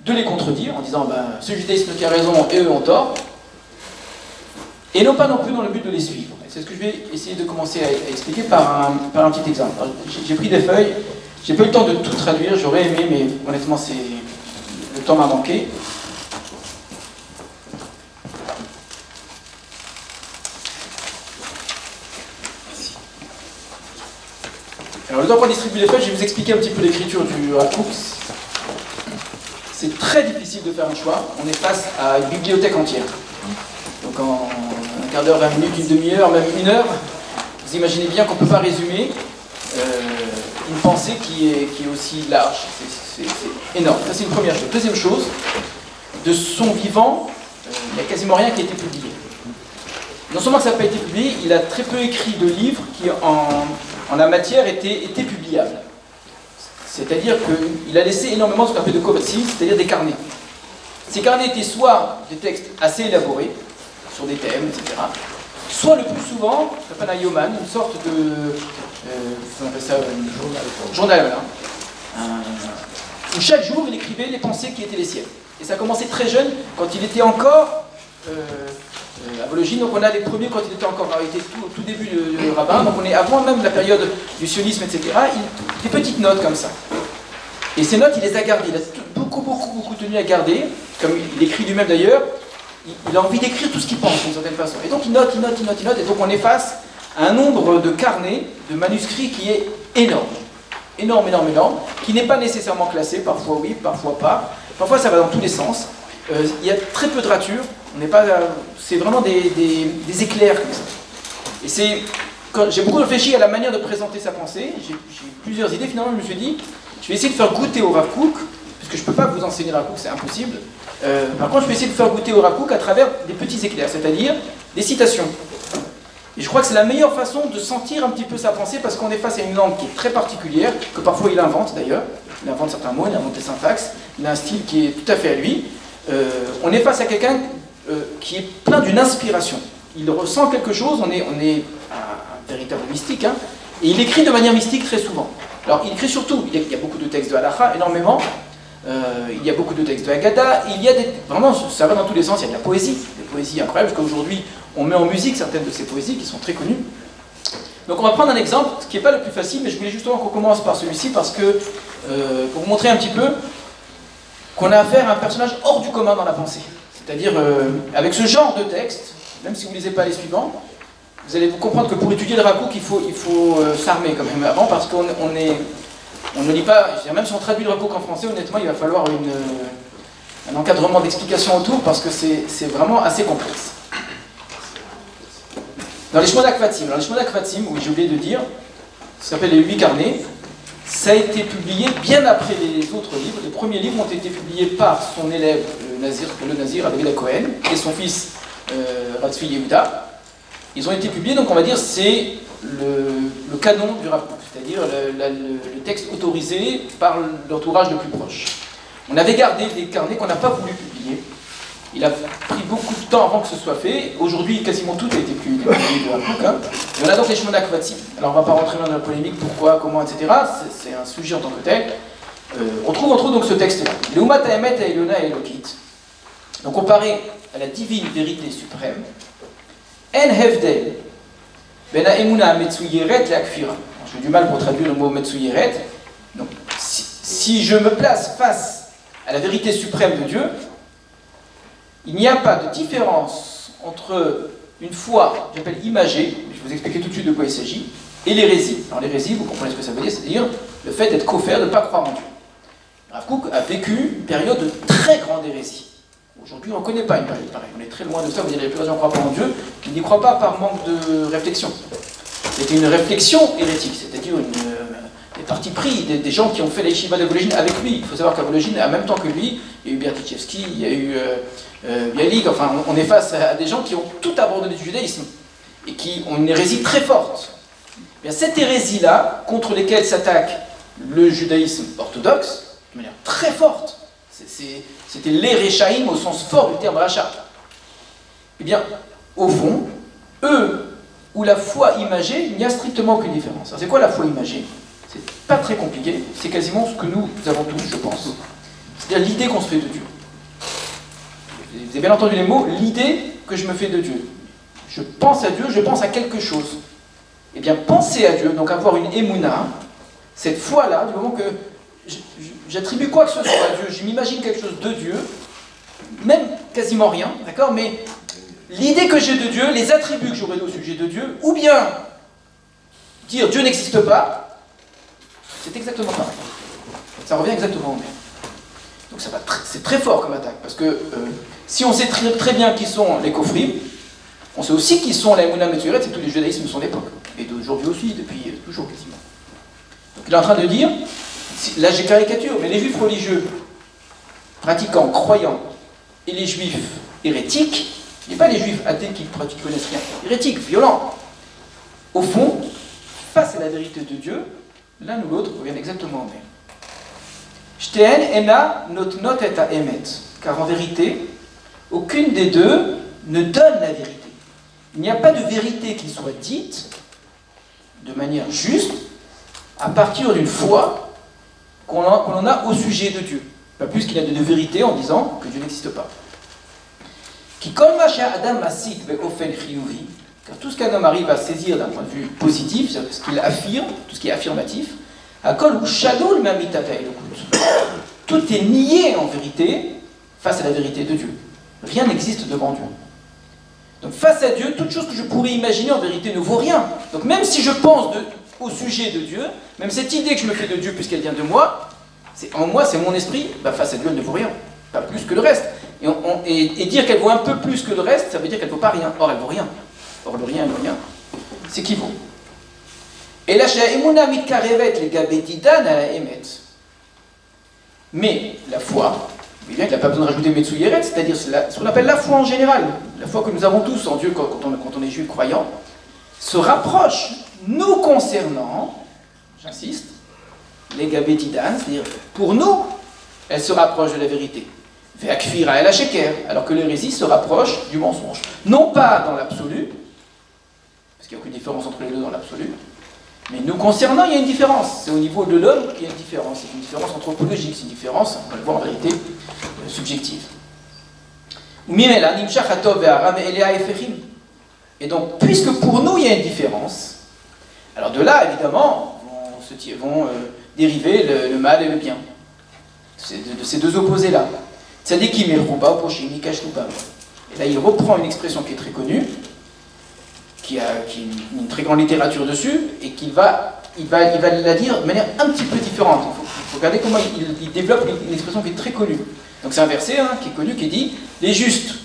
de les contredire, en disant ben, ce judaïsme qui a raison et eux ont tort, et non pas non plus dans le but de les suivre. C'est ce que je vais essayer de commencer à expliquer par un petit exemple. J'ai pris des feuilles, j'ai pas eu le temps de tout traduire, j'aurais aimé, mais honnêtement, le temps m'a manqué. Alors, le temps qu'on distribue les feuilles, je vais vous expliquer un petit peu l'écriture du Rav Kook. C'est très difficile de faire un choix. On est face à une bibliothèque entière. Donc, en un quart d'heure, 20 minutes, une demi-heure, même une heure, vous imaginez bien qu'on ne peut pas résumer une pensée qui est aussi large. C'est énorme. Ça, c'est une première chose. Deuxième chose, de son vivant, il n'y a quasiment rien qui a été publié. Non seulement que ça n'a pas été publié, il a très peu écrit de livres qui, en la matière, étaient publiables. C'est-à-dire qu'il a laissé énormément de ce qu'on appelle de kovassim, c'est-à-dire des carnets. Ces carnets étaient soit des textes assez élaborés, sur des thèmes, etc., soit le plus souvent, ça s'appelle un yoman, une sorte de... on appelle ça journal, voilà. Où chaque jour, il écrivait les pensées qui étaient les siennes. Et ça a commencé très jeune, quand il était encore à Vologine, donc on a les premiers quand il était encore, il était au tout début de rabbin, donc on est avant même la période du sionisme, etc., des petites notes comme ça. Et ces notes, il les a gardées, il a beaucoup tenu à garder, comme il écrit lui-même d'ailleurs, il a envie d'écrire tout ce qu'il pense d'une certaine façon. Et donc il note, et donc on est face à un nombre de carnets, de manuscrits qui est énorme. Énorme, qui n'est pas nécessairement classé, parfois oui, parfois pas. Parfois ça va dans tous les sens. Il y a très peu de ratures, c'est vraiment des éclairs comme ça. Et j'ai beaucoup réfléchi à la manière de présenter sa pensée, j'ai plusieurs idées, finalement je me suis dit, je vais essayer de faire goûter au Rav Kook, puisque je ne peux pas vous enseigner le Rav Kook, c'est impossible. Par contre je vais essayer de faire goûter au Rav Kook à travers des petits éclairs, c'est-à-dire des citations. Et je crois que c'est la meilleure façon de sentir un petit peu sa pensée, parce qu'on est face à une langue qui est très particulière, que parfois il invente d'ailleurs, il invente certains mots, il invente des syntaxes, il a un style qui est tout à fait à lui. On est face à quelqu'un qui est plein d'une inspiration. Il ressent quelque chose, on est un véritable mystique, hein, et il écrit de manière mystique très souvent. Alors il écrit surtout, il y a beaucoup de textes de halakha, énormément, il y a beaucoup de textes de Haggadah, il y a vraiment, ça va dans tous les sens, il y a de la poésie, des poésies incroyables, parce qu'aujourd'hui, on met en musique certaines de ces poésies qui sont très connues. Donc on va prendre un exemple, ce qui n'est pas le plus facile, mais je voulais justement qu'on commence par celui-ci, parce que, pour vous montrer un petit peu qu'on a affaire à un personnage hors du commun dans la pensée. C'est-à-dire, avec ce genre de texte, même si vous ne lisez pas les suivants, vous allez vous comprendre que pour étudier le Rakouk, il faut s'armer quand même avant, parce qu'on ne lit pas, même si on traduit le Rakouk en français, honnêtement, il va falloir un encadrement d'explication autour, parce que c'est vraiment assez complexe. Dans les Shmonak Fatim, oui, j'ai oublié de dire, ça s'appelle les 8 carnets, ça a été publié bien après les autres livres. Les premiers livres ont été publiés par son élève, le Nazir, David Cohen, et son fils, Ratzvi Yehuda. Ils ont été publiés, donc on va dire, c'est le canon du Rav Kook, c'est-à-dire le texte autorisé par l'entourage le plus proche. On avait gardé des carnets qu'on n'a pas voulu publier. Il a pris beaucoup de temps avant que ce soit fait. Aujourd'hui, quasiment tout a été publié de Rav Kook. Hein. Et on a donc les Shmonak Fatim. Alors on ne va pas rentrer dans la polémique, pourquoi, comment, etc. C'est un sujet en tant que tel. On trouve donc ce texte-là. Leumat ha'emet ha'elona ha'elokit. Donc comparé à la divine vérité suprême, En Hevdel, Ben Ha'emuna Metzuyeret Le'akfira. J'ai du mal pour traduire le mot Metzuyeret. Donc, si je me place face à la vérité suprême de Dieu, il n'y a pas de différence entre une foi, j'appelle imagée, je vais vous expliquer tout de suite de quoi il s'agit, et l'hérésie. Alors l'hérésie, vous comprenez ce que ça veut dire, c'est-à-dire le fait d'être coffert, de ne pas croire en Dieu. Rav Kook a vécu une période de très grande hérésie. Aujourd'hui, on ne connaît pas une période pareille. On est très loin de ça. Vous direz, les gens ne croient pas en Dieu, qu'ils n'y croient pas par manque de réflexion. C'était une réflexion hérétique, c'est-à-dire des partis pris, des gens qui ont fait les yeshivas de Volozhin avec lui. Il faut savoir qu'à Volozhin, en même temps que lui, il y a eu Berdichevski, il y a eu Bialik. Enfin, on est face à des gens qui ont tout abandonné du judaïsme et qui ont une hérésie très forte. Bien, cette hérésie-là, contre lesquelles s'attaque le judaïsme orthodoxe, de manière très forte, c'était les Réchaïm au sens fort du terme rachat. Eh bien, au fond, eux, ou la foi imagée, il n'y a strictement aucune différence. Alors, c'est quoi la foi imagée? C'est pas très compliqué, c'est quasiment ce que nous avons tous, je pense. C'est-à-dire l'idée qu'on se fait de Dieu. Vous avez bien entendu les mots, l'idée que je me fais de Dieu. Je pense à Dieu, je pense à quelque chose. Eh bien, penser à Dieu, donc avoir une émouna, cette foi-là, du moment que j'attribue quoi que ce soit à Dieu, je m'imagine quelque chose de Dieu, même quasiment rien, d'accord, mais l'idée que j'ai de Dieu, les attributs que j'aurai au sujet de Dieu, ou bien dire Dieu n'existe pas, c'est exactement pareil. Ça revient exactement au même. Donc c'est très fort comme attaque, parce que si on sait très bien qui sont les Kofrim, on sait aussi qui sont les Mouna Metzuret, c'est tous les judaïsmes de son époque, et d'aujourd'hui aussi, depuis toujours quasiment. Donc il est en train de dire, là j'ai caricature, mais les juifs religieux, pratiquants, croyants, et les juifs hérétiques, il n'y a pas les juifs athées qui connaissent rien, hérétiques, violents. Au fond, face à la vérité de Dieu, l'un ou l'autre revient exactement au même. Shteen ena notnot et ha'emet, car en vérité, aucune des deux ne donne la vérité. Il n'y a pas de vérité qui soit dite de manière juste à partir d'une foi qu'on en a au sujet de Dieu. Pas plus qu'il y a de vérité en disant que Dieu n'existe pas. Car tout ce qu'un homme arrive à saisir d'un point de vue positif, c'est-à-dire ce qu'il affirme, tout ce qui est affirmatif, tout est nié en vérité face à la vérité de Dieu. Rien n'existe devant Dieu. Donc face à Dieu, toute chose que je pourrais imaginer en vérité ne vaut rien. Donc même si je pense au sujet de Dieu, même cette idée que je me fais de Dieu puisqu'elle vient de moi, en moi c'est mon esprit, bah face à Dieu elle ne vaut rien, pas plus que le reste. Et dire qu'elle vaut un peu plus que le reste, ça veut dire qu'elle ne vaut pas rien. Or elle vaut rien. Or le rien, c'est qui vaut. Et là, mais la foi, vous voyez bien qu'il n'a pas besoin de rajouter Metsuyeret, c'est-à-dire ce qu'on appelle la foi en général, la foi que nous avons tous en Dieu quand on est juif croyant, se rapproche, nous concernant, j'insiste, les Gabetidan, c'est-à-dire pour nous, elle se rapproche de la vérité. Ve'akfira el sheker, alors que l'hérésie se rapproche du mensonge. Non pas dans l'absolu, parce qu'il n'y a aucune différence entre les deux dans l'absolu, Mais nous concernant, il y a une différence. C'est au niveau de l'homme qu'il y a une différence. C'est une différence anthropologique, c'est une différence, on va le voir en vérité, subjective. Et donc, puisque pour nous, il y a une différence, alors de là, évidemment, vont dériver le mal et le bien. De ces deux opposés-là. Et là, il reprend une expression qui est très connue, qui a une très grande littérature dessus, et il va la dire de manière un petit peu différente. Il faut regarder comment il développe une expression qui est très connue. Donc c'est un verset qui est connu, qui dit « Les justes »,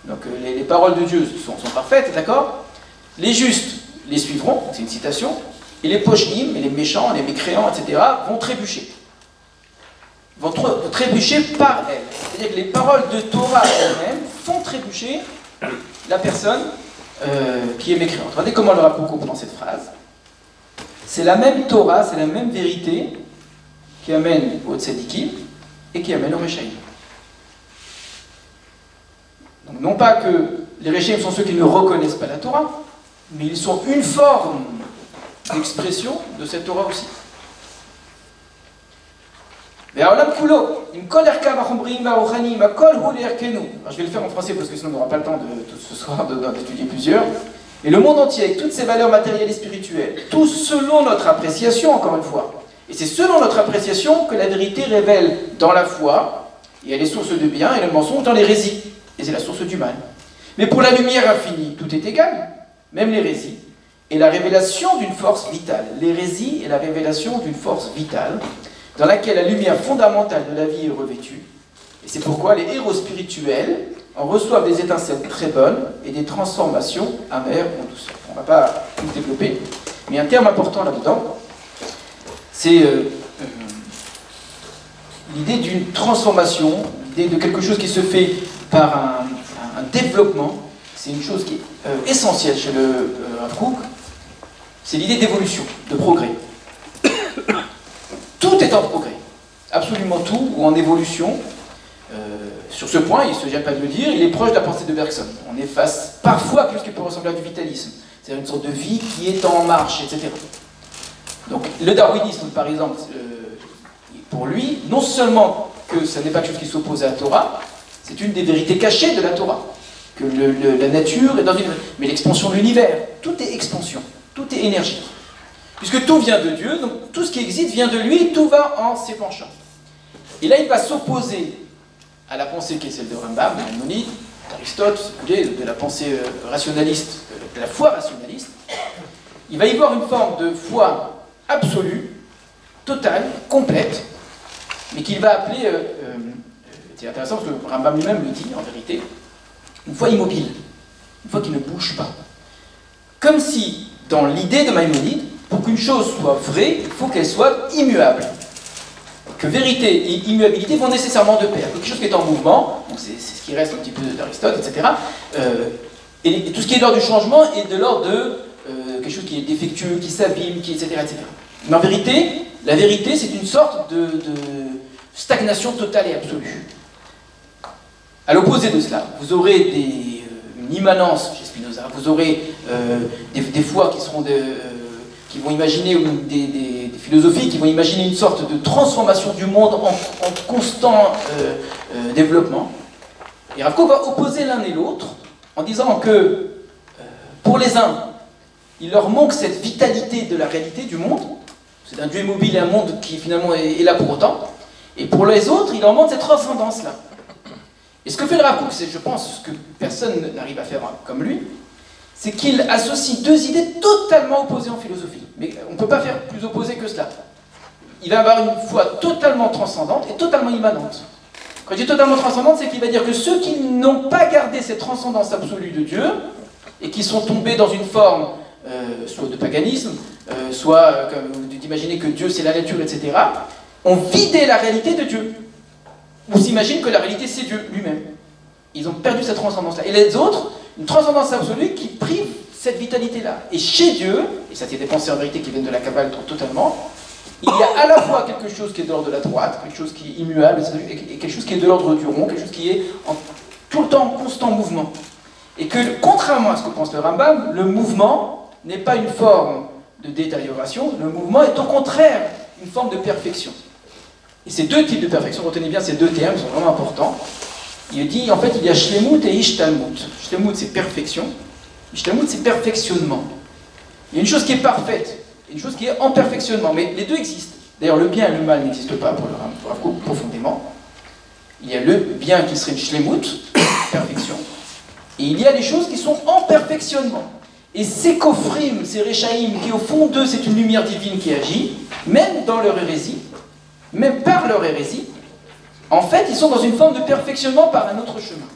donc les paroles de Dieu sont parfaites, d'accord? Les justes les suivront, c'est une citation, et les pochim, et les méchants, les mécréants, etc., vont trébucher. Vont trébucher par elles. C'est-à-dire que les paroles de Torah elles-mêmes font trébucher la personne qui est mécréante. Regardez comment le Rav Kook comprend cette phrase. C'est la même Torah, c'est la même vérité qui amène au tzadikim et qui amène au Réchaïm. Donc non pas que les Réchaïm sont ceux qui ne reconnaissent pas la Torah, mais ils sont une forme d'expression de cette Torah aussi. Alors je vais le faire en français parce que sinon on n'aura pas le temps ce soir d'étudier plusieurs. Et le monde entier, avec toutes ses valeurs matérielles et spirituelles, tout selon notre appréciation, encore une fois. Et c'est selon notre appréciation que la vérité révèle dans la foi, et elle est source de bien, et le mensonge dans l'hérésie. Et c'est la source du mal. Mais pour la lumière infinie, tout est égal, même l'hérésie, et la révélation d'une force vitale. L'hérésie est la révélation d'une force vitale, dans laquelle la lumière fondamentale de la vie est revêtue. Et c'est pourquoi les héros spirituels en reçoivent des étincelles très bonnes et des transformations amères en douceur. On ne va pas tout développer, mais un terme important là-dedans, c'est l'idée d'une transformation, l'idée de quelque chose qui se fait par un développement. C'est une chose qui est essentielle chez le Rav Kook, c'est l'idée d'évolution, de progrès. Tout est en progrès, absolument tout, ou en évolution. Sur ce point, il ne se gêne pas de le dire, il est proche de la pensée de Bergson. On est face parfois à quelque chose qui peut ressembler à du vitalisme, c'est-à-dire une sorte de vie qui est en marche, etc. Donc le darwinisme, par exemple, pour lui, non seulement que ça n'est pas quelque chose qui s'oppose à la Torah, c'est une des vérités cachées de la Torah, que la nature est dans une... Mais l'expansion de l'univers, tout est expansion, tout est énergie. Puisque tout vient de Dieu, donc tout ce qui existe vient de lui, tout va en s'épanchant. Et là, il va s'opposer à la pensée qui est celle de Rambam, de Maïmonide, d'Aristote, de la pensée rationaliste, de la foi rationaliste. Il va y voir une forme de foi absolue, totale, complète, mais qu'il va appeler, c'est intéressant parce que Rambam lui-même le dit en vérité, une foi immobile, une foi qui ne bouge pas. Comme si, dans l'idée de Maïmonide, pour qu'une chose soit vraie, il faut qu'elle soit immuable. Que vérité et immuabilité vont nécessairement de pair. Quelque chose qui est en mouvement, c'est ce qui reste un petit peu d'Aristote, etc. Et tout ce qui est de l'ordre du changement est de l'ordre de quelque chose qui est défectueux, qui s'abîme, etc., etc. Mais en vérité, la vérité, c'est une sorte de stagnation totale et absolue. À l'opposé de cela, vous aurez une immanence chez Spinoza, vous aurez des fois qui seront qui vont imaginer, ou des philosophies qui vont imaginer une sorte de transformation du monde en constant développement. Et Rav Kook va opposer l'un et l'autre en disant que pour les uns, il leur manque cette vitalité de la réalité du monde, c'est un Dieu immobile et un monde qui finalement est là pour autant, et pour les autres, il leur manque cette transcendance-là. Et ce que fait le Rav Kook, c'est, je pense, ce que personne n'arrive à faire comme lui, c'est qu'il associe deux idées totalement opposées en philosophie. Mais on ne peut pas faire plus opposé que cela. Il va avoir une foi totalement transcendante et totalement immanente. Quand je dis totalement transcendante, c'est qu'il va dire que ceux qui n'ont pas gardé cette transcendance absolue de Dieu, et qui sont tombés dans une forme, soit de paganisme, soit d'imaginer que Dieu c'est la nature, etc., ont vidé la réalité de Dieu. Ou s'imaginent que la réalité c'est Dieu lui-même. Ils ont perdu cette transcendance-là. Et les autres, une transcendance absolue qui prive cette vitalité-là. Et chez Dieu, et ça c'est des pensées en vérité qui viennent de la Kabbale totalement, il y a à la fois quelque chose qui est de l'ordre de la droite, quelque chose qui est immuable, et quelque chose qui est de l'ordre du rond, quelque chose qui est tout le temps en constant mouvement. Et que, contrairement à ce que pense le Rambam, le mouvement n'est pas une forme de détérioration, le mouvement est au contraire une forme de perfection. Et ces deux types de perfection, retenez bien ces deux termes, ils sont vraiment importants. Il dit, en fait, il y a Shlemut et Ishtalmut. Shlemut, c'est perfection. Ishtalmut, c'est perfectionnement. Il y a une chose qui est parfaite, et une chose qui est en perfectionnement, mais les deux existent. D'ailleurs, le bien et le mal n'existent pas pour le Rav Kook profondément. Il y a le bien qui serait le Shlemut, perfection, et il y a des choses qui sont en perfectionnement. Et ces kofrim, ces rechaïm, qui au fond d'eux, c'est une lumière divine qui agit, même dans leur hérésie, même par leur hérésie, en fait, ils sont dans une forme de perfectionnement par un autre chemin.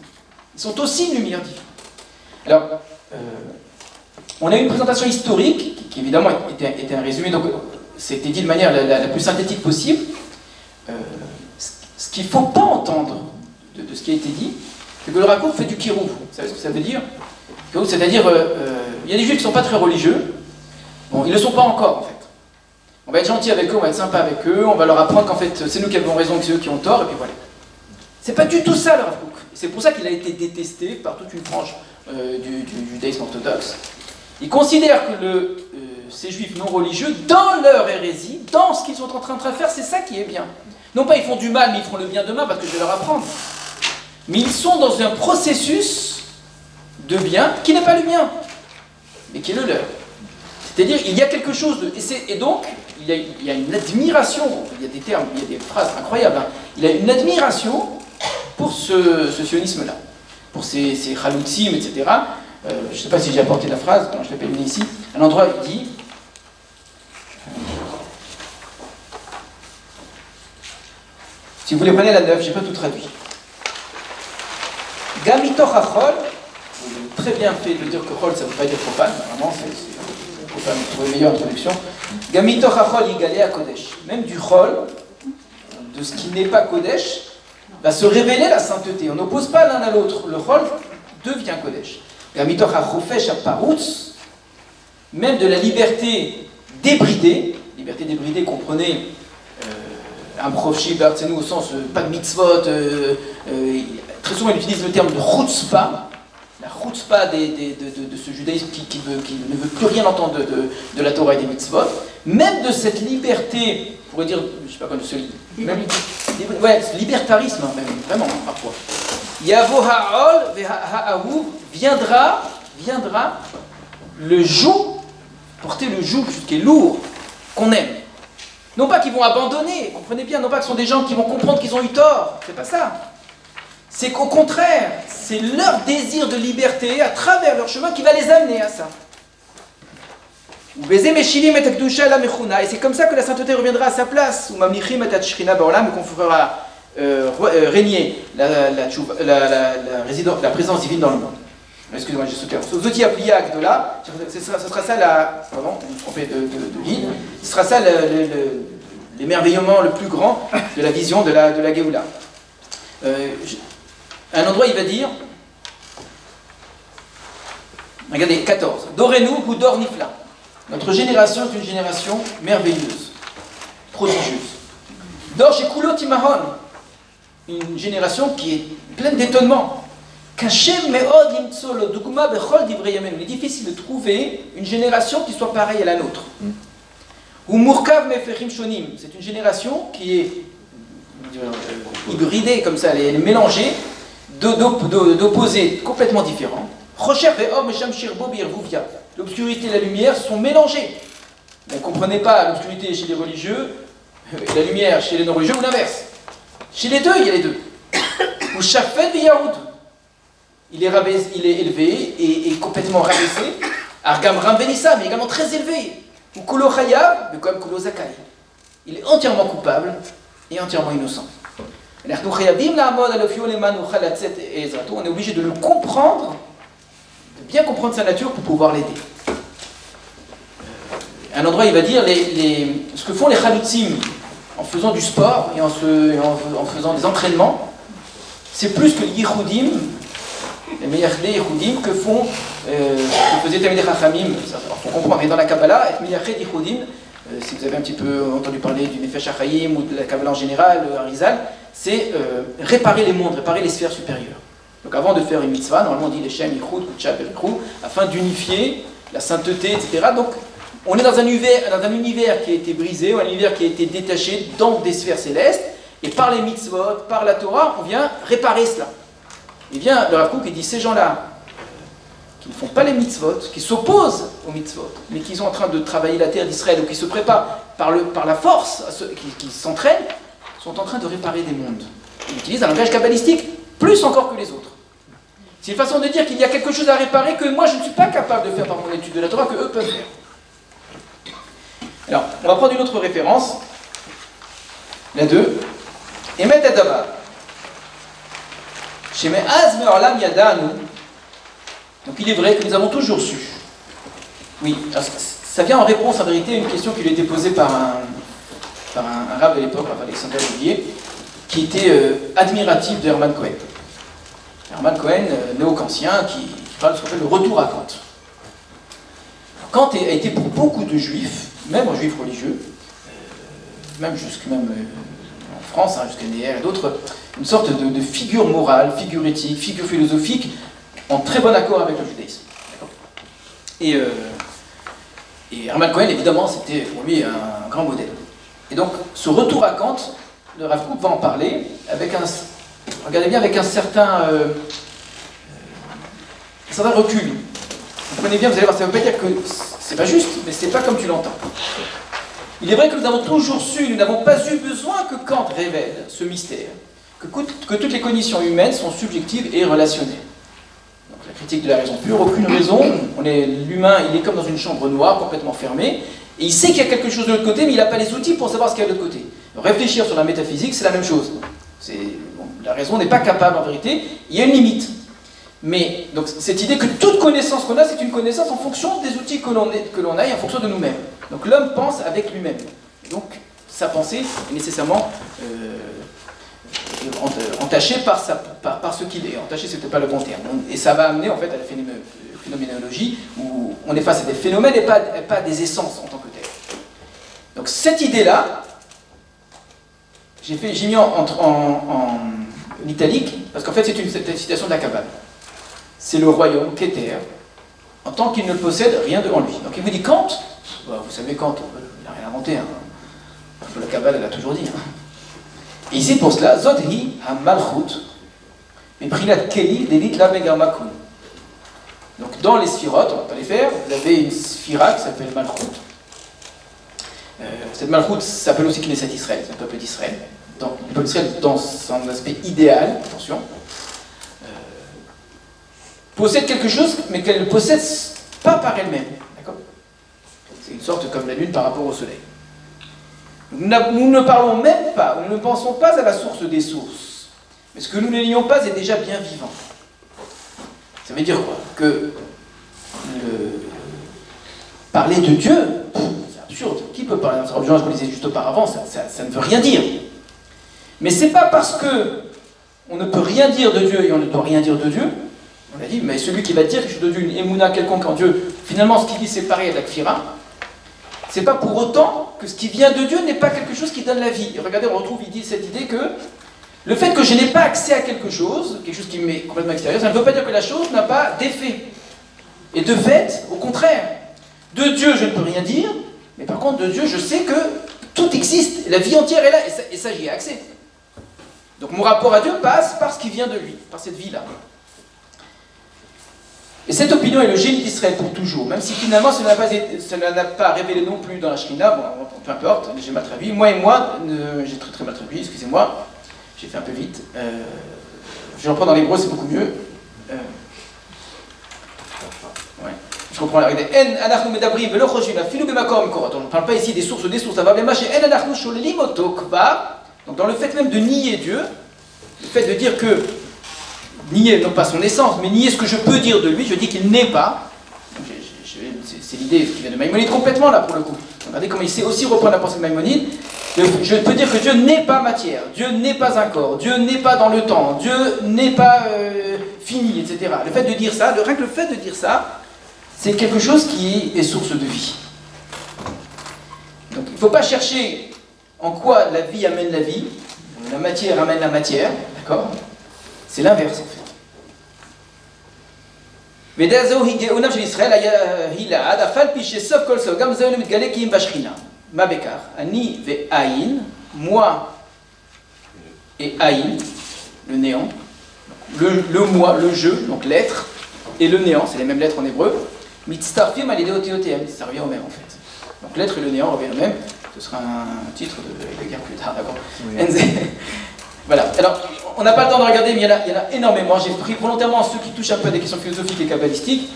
Ils sont aussi une lumière divine. Alors, on a une présentation historique, qui évidemment était un résumé, donc c'était dit de manière la plus synthétique possible. Ce qu'il ne faut pas entendre de ce qui a été dit, c'est que le Rav Kook fait du kirouv. Vous savez ce que ça veut dire? C'est-à-dire, il y a des juifs qui ne sont pas très religieux. Bon, ils ne le sont pas encore, en fait. On va être gentil avec eux, on va être sympa avec eux, on va leur apprendre qu'en fait, c'est nous qui avons raison, que c'est eux qui ont tort, et puis voilà. C'est pas du tout ça, le Rav Kook. C'est pour ça qu'il a été détesté par toute une frange du judaïsme orthodoxe. Il considère que ces juifs non religieux, dans leur hérésie, dans ce qu'ils sont en train de faire, c'est ça qui est bien. Non pas ils font du mal, mais ils feront le bien demain parce que je vais leur apprendre. Mais ils sont dans un processus de bien qui n'est pas le mien, mais qui est le leur. C'est-à-dire, il y a quelque chose de... Et donc, il y a une admiration, il y a des termes, il y a des phrases incroyables, hein. Il y a une admiration pour ce sionisme-là, pour ces chaloutzim, etc. Je ne sais pas si j'ai apporté la phrase, je l'ai pas mis ici. À l'endroit, il dit... Si vous les prenez la 9, je n'ai pas tout traduit. Gamitoch achol, vous avez très bien fait de dire que chol, ça ne veut pas dire profane, vraiment, c'est profane, vous trouvez une meilleure introduction. Gamitoch achol yigalé à Kodesh. Même du chol, de ce qui n'est pas Kodesh, va se révéler la sainteté. On n'oppose pas l'un à l'autre. Le chol devient Kodesh. Gamitoch achofesh aparutz, même de la liberté débridée, comprenez un prof c'est nous au sens pas de mitzvot, très souvent il utilise le terme de chutzpah, la chutzpah de ce judaïsme qui ne veut plus rien entendre de la Torah et des mitzvot, même de cette liberté, on pourrait dire, je ne sais pas quoi, ouais, libertarisme hein, même, vraiment, hein, parfois. Yavo ha'ol ve'ha'ahuv, viendra le joug, porter le joug qui est lourd, qu'on aime. Non pas qu'ils vont abandonner, comprenez bien, non pas que ce sont des gens qui vont comprendre qu'ils ont eu tort, c'est pas ça. C'est qu'au contraire, c'est leur désir de liberté à travers leur chemin qui va les amener à ça. Et c'est comme ça que la sainteté reviendra à sa place, où qu'on fera régner la présence divine dans le monde. Excusez-moi, j'ai sauté. Zoti Apliak de là, ce sera ça la. Pardon, je me suis trompé de ligne. Ce sera ça l'émerveillement le plus grand de la vision de la Géoula. À un endroit, il va dire. Regardez, 14. Dorenu ou Dor Nifla. Notre génération est une génération merveilleuse, prodigieuse. Dor Shekulo Timahon. Une génération qui est pleine d'étonnement. Il est difficile de trouver une génération qui soit pareille à la nôtre. C'est une génération qui est hybridée comme ça, elle est mélangée d'opposés complètement différents. L'obscurité et la lumière sont mélangées. Vous ne comprenez pas l'obscurité chez les religieux, et la lumière chez les non-religieux, ou l'inverse. Chez les deux, il y a les deux. Ou Shafet Yahoud. Il est élevé et complètement rabaissé. Argam Rambenissa, mais également très élevé. Ou Kolo Chayav, mais comme Kolo Zakai. Il est entièrement coupable et entièrement innocent. On est obligé de le comprendre, de bien comprendre sa nature pour pouvoir l'aider. À un endroit, il va dire ce que font les chalutzim en faisant du sport et en faisant des entraînements, c'est plus que les yichudim, les Meyachdei Yichudim que faisaient Talmidei Chachamim. Il faut comprendre, mais dans la Kabbalah, être Meyached Yichudim, si vous avez un petit peu entendu parler du Nefesh HaChaim ou de la Kabbalah en général, Arizal, c'est réparer les mondes, réparer les sphères supérieures. Donc avant de faire une mitzvah, normalement on dit les Shem, Yichud, Kutcha, Berkrou, afin d'unifier la sainteté, etc. Donc On est dans un univers qui a été brisé, un univers qui a été détaché dans des sphères célestes, et par les mitzvot, par la Torah, on vient réparer cela. Et vient le Rav Kook et dit, ces gens-là, qui ne font pas les mitzvot, qui s'opposent aux mitzvot, mais qui sont en train de travailler la terre d'Israël, ou qui se préparent par la force, qui s'entraînent, sont en train de réparer des mondes. Ils utilisent un langage kabbalistique, plus encore que les autres. C'est une façon de dire qu'il y a quelque chose à réparer que moi je ne suis pas capable de faire par mon étude de la Torah, que eux peuvent faire. Alors, on va prendre une autre référence, la 2. Emet Adavar. Sheme'az me'olam yadanu. Donc il est vrai que nous avons toujours su. Oui, ça vient en réponse en vérité à une question qui lui a été posée par un rabbin de l'époque, Alexander Olivier, qui était admiratif de Hermann Cohen. Hermann Cohen, néo-kantien, qui parle de ce qu'on appelle le retour à Kant. Kant a été pour beaucoup de juifs, même juifs religieux, même en France, jusqu'à Néer et d'autres, une sorte de figure morale, figure éthique, figure philosophique, en très bon accord avec le judaïsme. Et Hermann Cohen, évidemment, c'était pour lui un grand modèle. Et donc, ce retour à Kant, le Rav Kook va en parler avec regardez bien, avec un certain recul. Vous comprenez bien, vous allez voir, ça ne veut pas dire que c'est pas juste, mais c'est pas comme tu l'entends. Il est vrai que nous avons toujours su, nous n'avons pas eu besoin que Kant révèle ce mystère, que toutes les conditions humaines sont subjectives et relationnelles. Donc la critique de la raison pure, aucune raison, l'humain, il est comme dans une chambre noire, complètement fermée, et il sait qu'il y a quelque chose de l'autre côté, mais il n'a pas les outils pour savoir ce qu'il y a de l'autre côté. Réfléchir sur la métaphysique, c'est la même chose. La raison n'est pas capable, en vérité, il y a une limite. Mais donc, cette idée que toute connaissance qu'on a, c'est une connaissance en fonction des outils que l'on a et en fonction de nous-mêmes. Donc l'homme pense avec lui-même. Donc sa pensée est nécessairement entachée par ce qu'il est. Entaché, c'était pas le bon terme. Et ça va amener en fait à la phénoménologie où on est face à des phénomènes et pas à des essences en tant que telles. Donc cette idée-là, j'ai mis en italique parce qu'en fait c'est une citation de la Kabbale. C'est le royaume qu'Éther, en tant qu'il ne possède rien en lui. Donc il vous dit Kant, vous savez Kant, il n'a rien inventé, la Kabbale elle a toujours dit. Et ici pour cela, Zodhi ha-malchut, et prinat keli delit la megamakun. Donc dans les sphirotes, on ne va pas les faire, vous avez une sphira qui s'appelle Malchut. Cette Malchut s'appelle aussi Knesset Israël, c'est le peuple d'Israël. Le peuple d'Israël dans son aspect idéal, attention, possède quelque chose, mais qu'elle ne possède pas par elle-même. D'accord ? C'est une sorte comme la Lune par rapport au Soleil. Nous ne parlons même pas, nous ne pensons pas à la source des sources. Mais ce que nous n'ayons pas est déjà bien vivant. Ça veut dire quoi ? Que parler de Dieu, c'est absurde. Qui peut parler dans sa religion ? Je vous le disais juste auparavant, ça ne veut rien dire. Mais c'est pas parce que on ne peut rien dire de Dieu et on ne doit rien dire de Dieu. On a dit, mais celui qui va dire quelque chose de Dieu, une émouna quelconque en Dieu, finalement ce qu'il dit c'est pareil à la kfira. C'est pas pour autant que ce qui vient de Dieu n'est pas quelque chose qui donne la vie. Et regardez, on retrouve, il dit cette idée que le fait que je n'ai pas accès à quelque chose qui m'est complètement extérieur, ça ne veut pas dire que la chose n'a pas d'effet. Et de fait, au contraire, de Dieu je ne peux rien dire, mais par contre de Dieu je sais que tout existe, la vie entière est là, et ça j'y ai accès. Donc mon rapport à Dieu passe par ce qui vient de lui, par cette vie-là. Et cette opinion est le génie d'Israël pour toujours, même si finalement cela n'a pas révélé non plus dans la Shrina, bon, peu importe, j'ai mal traduit. J'ai très mal traduit, excusez-moi, j'ai fait un peu vite. Je reprends dans l'hébreu, c'est beaucoup mieux. Ouais. Je comprends la règle. On ne parle pas ici des sources, donc dans le fait même de nier Dieu, le fait de dire que nier non pas son essence, mais nier ce que je peux dire de lui, je dis qu'il n'est pas. C'est l'idée qui vient de Maïmonide complètement là pour le coup. Regardez comment il sait aussi reprendre la pensée de Maïmonide. Je peux dire que Dieu n'est pas matière, Dieu n'est pas un corps, Dieu n'est pas dans le temps, Dieu n'est pas fini, etc. Le fait de dire ça, rien que le fait de dire ça, c'est quelque chose qui est source de vie. Donc il ne faut pas chercher en quoi la vie amène la vie, la matière amène la matière, d'accord ? C'est l'inverse en fait. ודזהו גאונם של ישראל היא לעד, אף על פי שסוף כל סוף, גם זהו מתגלה כי אם בשכינה. מה בכך? אני ועין, moi et aïn, le néant, le moi, le je, donc l'être, et le néant, c'est les mêmes lettres en hébreu, mitztarfim à l'idée OTOTM, ça revient au même en fait. Donc l'être et le néant reviennent au même, ce sera un titre de guerre plus tard, d'accord. Oui. Voilà, alors on n'a pas le temps de regarder, mais il y en a énormément. J'ai pris volontairement ceux qui touchent un peu à des questions philosophiques et kabbalistiques,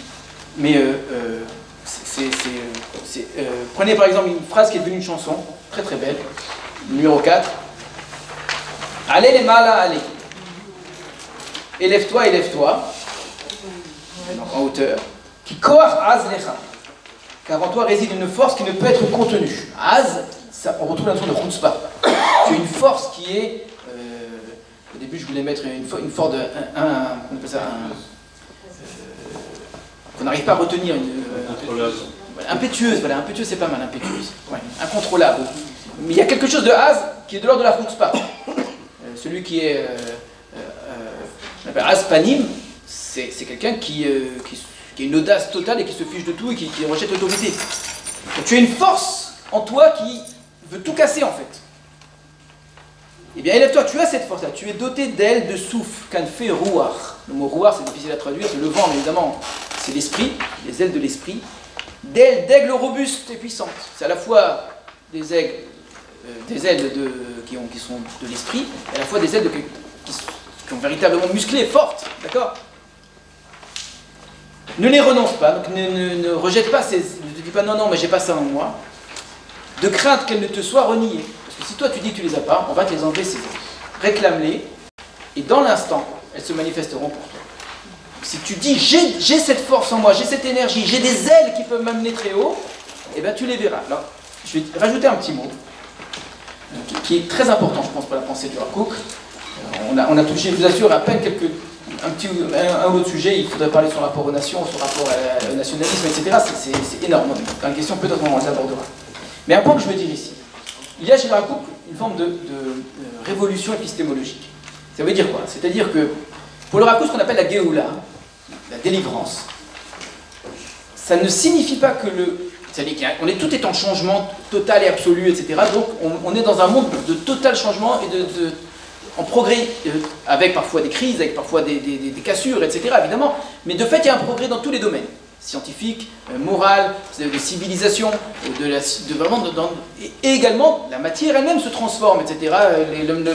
mais prenez par exemple une phrase qui est devenue une chanson, très très belle, numéro 4. Allez les malas, allez. Élève-toi, élève-toi. Donc en hauteur. Qui koach az lecha. Car en toi réside une force qui ne peut être contenue. Az, ça, on retrouve la notion de chutzpah. C'est une force qui est. Au début, je voulais mettre une force de. On appelle ça qu'on n'arrive pas à retenir. Impétueuse, voilà, impétueuse c'est pas mal, impétueuse. Ouais, incontrôlable. Mais il y a quelque chose de az qui est de l'ordre de la chutzpah. Celui qui est. On appelle az panim, c'est quelqu'un qui a une audace totale et qui se fiche de tout et qui rejette l'autorité. Donc tu as une force en toi qui veut tout casser en fait. Eh bien élève-toi, tu as cette force-là, tu es doté d'ailes de souffle, qu'un fait rouar. Le mot rouar c'est difficile à traduire, c'est le vent mais évidemment c'est l'esprit, les ailes de l'esprit. D'ailes d'aigle robustes et puissantes. C'est à la fois des ailes qui sont de l'esprit et à la fois des ailes qui sont véritablement musclées et fortes. D'accord ? Ne les renonce pas, donc ne rejette pas ne te dis pas non, mais j'ai pas ça en moi, de crainte qu'elles ne te soient reniées. Parce que si toi tu dis que tu les as pas, on va te les enlever ces ailes. Réclame-les, et dans l'instant, elles se manifesteront pour toi. Si tu dis j'ai cette force en moi, j'ai cette énergie, j'ai des ailes qui peuvent m'amener très haut, eh bien tu les verras. Alors, je vais rajouter un petit mot, qui est très important, je pense, pour la pensée du Rav Kook. On a touché, je vous assure, à peine un ou autre sujet, il faudrait parler sur le rapport aux nations, sur le rapport au nationalisme, etc. C'est énorme. Dans la question, peut-être on les abordera. Mais un point que je veux dire ici, il y a chez le Rav Kook une forme de révolution épistémologique. Ça veut dire quoi? C'est-à-dire que, pour le Rav Kook, ce qu'on appelle la Géoula, la délivrance, ça ne signifie pas que tout est en changement total et absolu, etc. Donc on est dans un monde de total changement et en progrès, avec parfois des crises, avec parfois des cassures, etc. évidemment, mais de fait il y a un progrès dans tous les domaines, scientifique, moral, de civilisation, et également la matière elle-même se transforme, etc.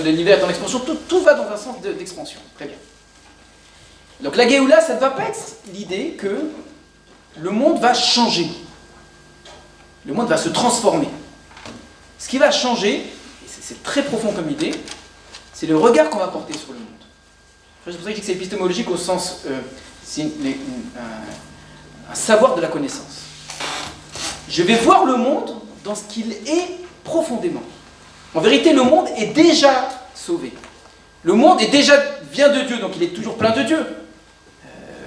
L'univers est en expansion, tout va dans un sens d'expansion. Très bien. Donc la Géoula, ça ne va pas être l'idée que le monde va changer. Le monde va se transformer. Ce qui va changer, et c'est très profond comme idée, c'est le regard qu'on va porter sur le monde. C'est pour ça que je dis que c'est épistémologique au sens... c'est un savoir de la connaissance. Je vais voir le monde dans ce qu'il est profondément. En vérité, le monde est déjà sauvé. Le monde vient de Dieu, donc il est toujours plein de Dieu.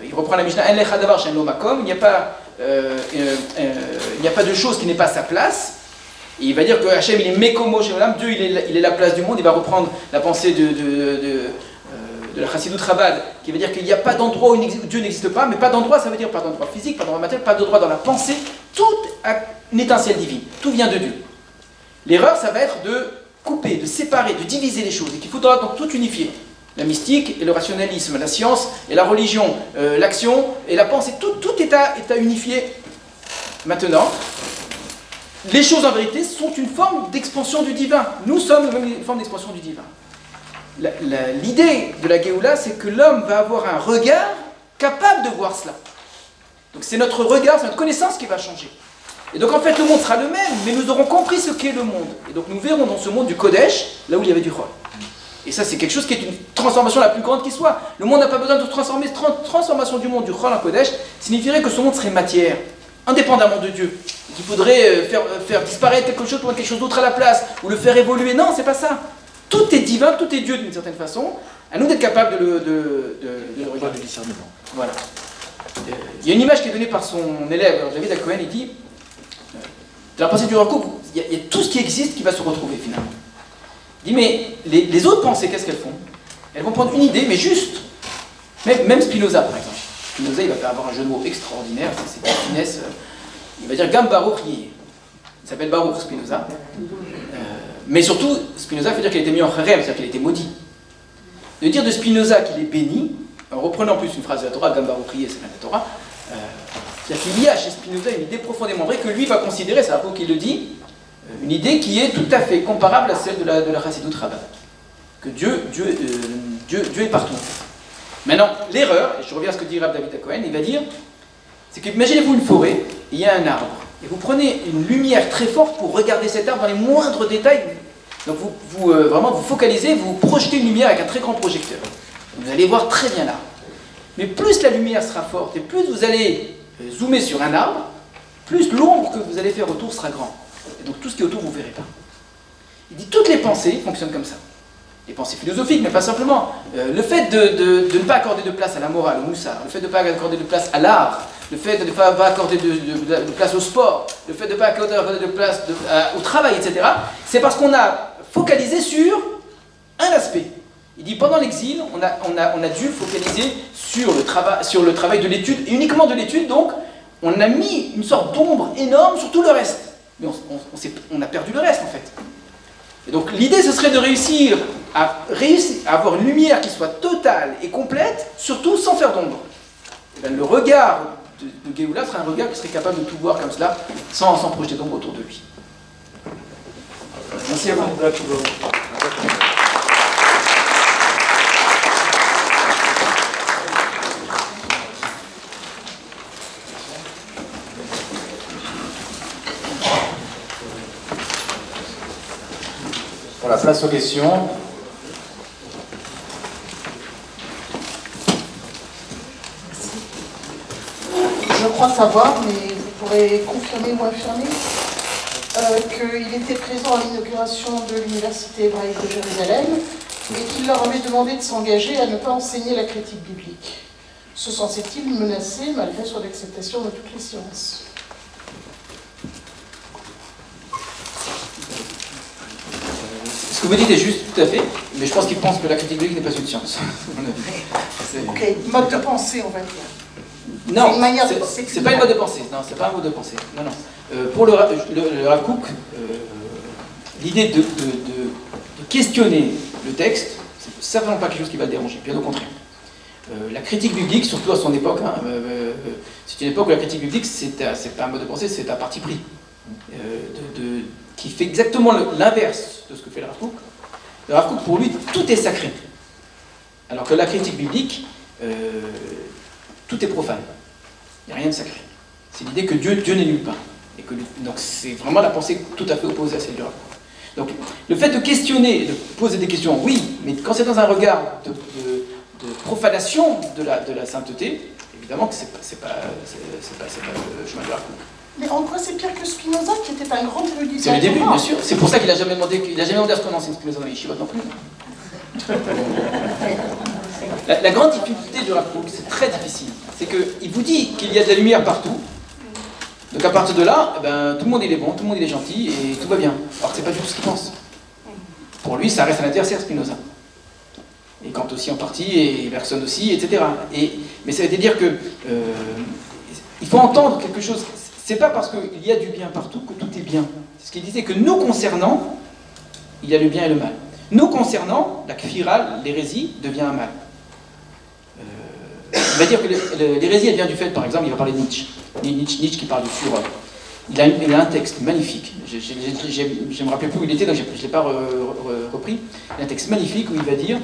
Il reprend la Mishnah, il n'y a pas de chose qui n'est pas à sa place. Et il va dire que Hachem il est Mekomo Sheolam, Dieu il est la place du monde. Il va reprendre la pensée de la Chassidut Chabad, qui veut dire qu'il n'y a pas d'endroit où Dieu n'existe pas, mais pas d'endroit, ça veut dire pas d'endroit physique, pas d'endroit matériel, pas d'endroit dans la pensée. Tout a une étincelle divine, tout vient de Dieu. L'erreur, ça va être de couper, de séparer, de diviser les choses, et qu'il faudra donc tout unifier. La mystique et le rationalisme, la science et la religion, l'action et la pensée, tout est à unifier. Maintenant, les choses en vérité sont une forme d'expansion du divin. Nous sommes une forme d'expansion du divin. L'idée de la Géoula, c'est que l'homme va avoir un regard capable de voir cela. Donc c'est notre regard, c'est notre connaissance qui va changer. Et donc en fait le monde sera le même, mais nous aurons compris ce qu'est le monde. Et donc nous verrons dans ce monde du Kodesh, là où il y avait du Chol. Et ça, c'est quelque chose qui est une transformation la plus grande qui soit. Le monde n'a pas besoin de se transformer. Cette transformation du monde, du Chol en Kodesh, signifierait que ce monde serait matière, indépendamment de Dieu. Qu'il faudrait faire disparaître quelque chose pour mettre quelque chose d'autre à la place, ou le faire évoluer. Non, c'est pas ça. Tout est divin, tout est Dieu d'une certaine façon. À nous d'être capables de le regarder. Voilà. Il y a une image qui est donnée par son élève, David Cohen, il dit, de la pensée du Rav Kook, il y a tout ce qui existe qui va se retrouver finalement. Il dit, mais les autres pensées, qu'est-ce qu'elles font? Elles vont prendre une idée, mais juste. Même Spinoza, par exemple. Spinoza, il va faire avoir un jeu de mots extraordinaire, c'est une finesse. Il va dire Gam Baruch Yeh. Il s'appelle Baruch Spinoza. Mais surtout, Spinoza fait dire qu'il a été mis en kharem, c'est-à-dire qu'il a été maudit. De dire de Spinoza qu'il est béni, en reprenant en plus une phrase de la Torah, Gam Baruch Yeh, c'est la Torah, c'est-à-dire qu'il y a chez Spinoza une idée profondément vraie que lui va considérer, c'est Rabbah qui le dit, une idée qui est tout à fait comparable à celle de la Chassidut Rabbah. Que Dieu est partout. Maintenant, l'erreur, et je reviens à ce que dit Rav David HaKohen, il va dire, c'est que imaginez-vous une forêt, et il y a un arbre, et vous prenez une lumière très forte pour regarder cet arbre dans les moindres détails. Donc vraiment vous focalisez, vous projetez une lumière avec un très grand projecteur. Vous allez voir très bien l'arbre. Mais plus la lumière sera forte, et plus vous allez zoomer sur un arbre, plus l'ombre que vous allez faire autour sera grande. Et donc tout ce qui est autour, vous ne verrez pas. Il dit toutes les pensées fonctionnent comme ça. Les pensées philosophiques, mais pas simplement. Le fait de ne pas accorder de place à la morale, au moussard, le fait de ne pas accorder de place à l'art, le fait de ne pas accorder de place au sport, le fait de ne pas accorder de place au travail, etc., c'est parce qu'on a focalisé sur un aspect. Il dit pendant l'exil, on a dû focaliser sur le travail de l'étude, et uniquement de l'étude, donc on a mis une sorte d'ombre énorme sur tout le reste. Mais on a perdu le reste en fait. Et donc l'idée ce serait de réussir à avoir une lumière qui soit totale et complète, surtout sans faire d'ombre. Le regard de Géoula serait un regard qui serait capable de tout voir comme cela, sans projeter d'ombre autour de lui. Merci à vous. Pour la place aux questions. Je crois savoir, mais vous pourrez confirmer ou infirmer, qu'il était présent à l'inauguration de l'Université hébraïque de Jérusalem et qu'il leur avait demandé de s'engager à ne pas enseigner la critique biblique. Se sensait-il menacé malgré son acceptation de toutes les sciences? Ce que vous dites est juste, tout à fait, mais je pense qu'il pense que la critique biblique n'est pas une science. Ok, mode de pensée, on va dire. Non, c'est pas une mode de pensée. Non, c'est pas un mode de pensée. Non, non. Pour le Rav Kook, l'idée de questionner le texte, c'est certainement pas quelque chose qui va le déranger, bien au contraire. La critique biblique, surtout à son époque, hein, c'est une époque où la critique biblique, c'est pas un mode de pensée, c'est un parti pris. Qui fait exactement l'inverse de ce que fait le Rav Kook. Le Rav Kook, pour lui, tout est sacré. Alors que la critique biblique, tout est profane. Il n'y a rien de sacré. C'est l'idée que Dieu n'est nulle part. Et donc c'est vraiment la pensée tout à fait opposée à celle du Rav Kook. Donc le fait de questionner, de poser des questions, oui, mais quand c'est dans un regard de profanation de la sainteté, évidemment que c'est pas le chemin du Rav Kook. Mais en quoi c'est pire que Spinoza, qui était un grand érudit? C'est le début, bien sûr. C'est pour ça qu'il n'a jamais demandé à ce qu'on enseigne Spinoza dans les Yeshivot non plus. La grande difficulté du Rav Kook, c'est très difficile. C'est qu'il vous dit qu'il y a de la lumière partout. Donc à partir de là, eh ben, tout le monde il est bon, tout le monde il est gentil et tout va bien. Alors que c'est pas du tout ce qu'il pense. Pour lui, ça reste un adversaire, Spinoza. Et Kant aussi en partie, et Bergson aussi, etc. Mais ça veut dire que il faut entendre quelque chose. C'est pas parce qu'il y a du bien partout que tout est bien. C'est ce qu'il disait, que nous concernant, il y a le bien et le mal. Nous concernant, la kfira, l'hérésie, devient un mal. Il va dire que l'hérésie, elle vient du fait, par exemple, il va parler de Nietzsche. Nietzsche qui parle du surhomme. Il a un texte magnifique. Je me rappelle plus où il était, donc je ne l'ai pas repris. Il a un texte magnifique où il va dire,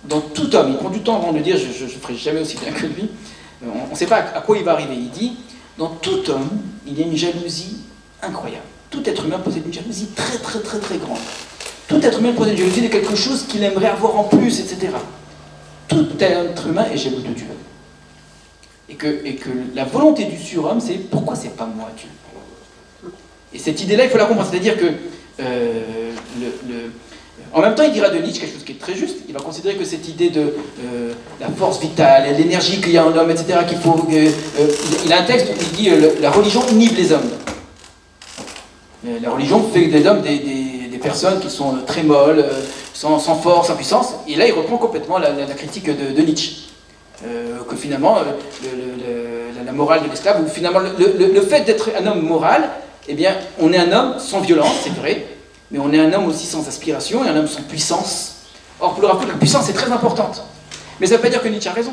dans tout homme, il prend du temps avant de le dire, je ne ferai jamais aussi bien que lui, on ne sait pas à quoi il va arriver. Il dit, dans tout homme, il y a une jalousie incroyable. Tout être humain possède une jalousie très très très très grande. Tout être humain possède une jalousie de quelque chose qu'il aimerait avoir en plus, etc. Tout être humain est jaloux de Dieu. Et que la volonté du surhomme, c'est pourquoi c'est pas moi Dieu. Et cette idée-là, il faut la comprendre. C'est-à-dire que en même temps, il dira de Nietzsche quelque chose qui est très juste. Il va considérer que cette idée de la force vitale, l'énergie qu'il y a en l'homme, etc., qu'il faut. Il a un texte où il dit la religion inhibe les hommes. La religion fait des hommes des personnes qui sont très molles, sans force, sans puissance. Et là, il reprend complètement la critique de Nietzsche. que finalement, la morale de l'esclave, ou finalement, le fait d'être un homme moral, eh bien, on est un homme sans violence, c'est vrai, mais on est un homme aussi sans aspiration, et un homme sans puissance. Or, pour le Rav Kook, la puissance est très importante. Mais ça ne veut pas dire que Nietzsche a raison.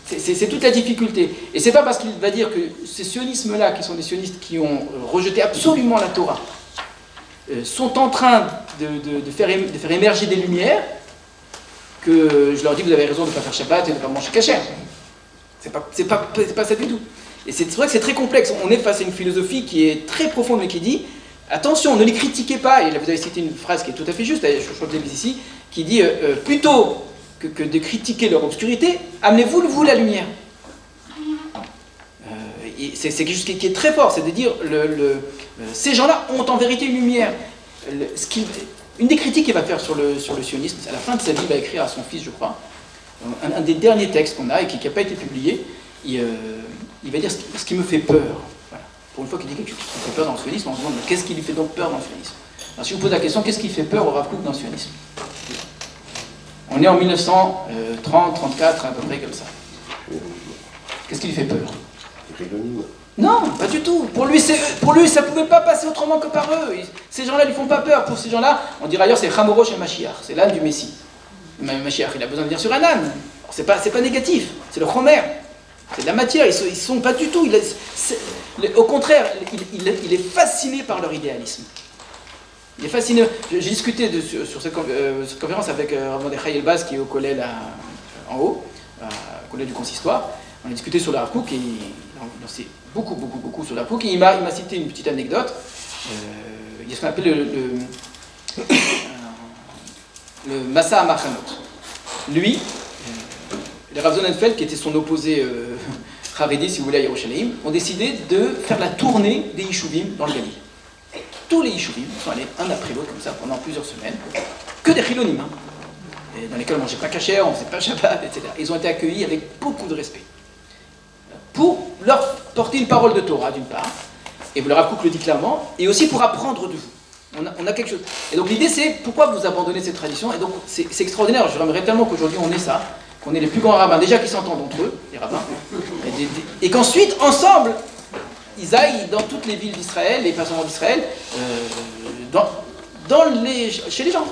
C'est toute la difficulté. Et c'est pas parce qu'il va dire que ces sionismes-là, qui sont des sionistes qui ont rejeté absolument la Torah, sont en train de faire émerger des lumières, que je leur dis que vous avez raison de ne pas faire Shabbat et de ne pas manger kasher. C'est pas ça du tout. Et c'est vrai que c'est très complexe. On est face à une philosophie qui est très profonde, mais qui dit attention, ne les critiquez pas. Et là, vous avez cité une phrase qui est tout à fait juste, je crois que vous l'avez ici, qui dit plutôt que de critiquer leur obscurité, amenez-vous, vous, la lumière. C'est quelque chose qui est très fort, c'est de dire ces gens-là ont en vérité une lumière. Une des critiques qu'il va faire sur le sionisme, à la fin de sa vie, il va écrire à son fils, je crois, un des derniers textes qu'on a et qui n'a pas été publié, il va dire ce qui me fait peur. Voilà. Pour une fois qu'il dit quelque chose qui fait peur dans le sionisme, on se demande qu'est-ce qui lui fait donc peur dans le sionisme. Alors si je vous pose la question, qu'est-ce qui fait peur au Rav Kook dans le sionisme? On est en 1930, 34, à peu près comme ça. Qu'est-ce qui lui fait peur? Non, pas du tout. Pour lui, ça ne pouvait pas passer autrement que par eux. Ces gens-là ne lui font pas peur. Pour ces gens-là, on dirait ailleurs, c'est Chamorosh et Mashiach. C'est l'âne du Messie. Mashiach, il a besoin de venir sur un âne. C'est pas négatif. C'est le Chomer. C'est de la matière. Ils sont pas du tout. Au contraire, il est fasciné par leur idéalisme. Il est fasciné. J'ai discuté sur cette conférence avec Rav Mordechai Elbaz, qui est au collège là, en haut, au collège du consistoire. On a discuté sur le Rav Kook et il en sait beaucoup sur le Rav Kook. Et il m'a cité une petite anecdote. Il y a ce qu'on appelle le Massa Amachanot. Lui, les Rav Sonnenfeld, qui était son opposé Haredi, si vous voulez, à Yerushalayim, ont décidé de faire la tournée des Yishuvim dans le Galil. Tous les Yishuvim sont allés un après l'autre, comme ça, pendant plusieurs semaines, que des Chilonim, hein, dans lesquels on ne mangeait pas kasher, on ne faisait pas Shabbat, etc. Ils ont été accueillis avec beaucoup de respect. Pour leur porter une parole de Torah, d'une part, et le Rav Kook le dit clairement, et aussi pour apprendre de vous. On a quelque chose. Et donc l'idée c'est, pourquoi vous abandonnez cette tradition? Et donc c'est extraordinaire, j'aimerais tellement qu'aujourd'hui on ait ça, qu'on ait les plus grands rabbins, déjà qui s'entendent entre eux, les rabbins, et qu'ensuite, ensemble, ils aillent dans toutes les villes d'Israël, les personnes d'Israël, chez les gens.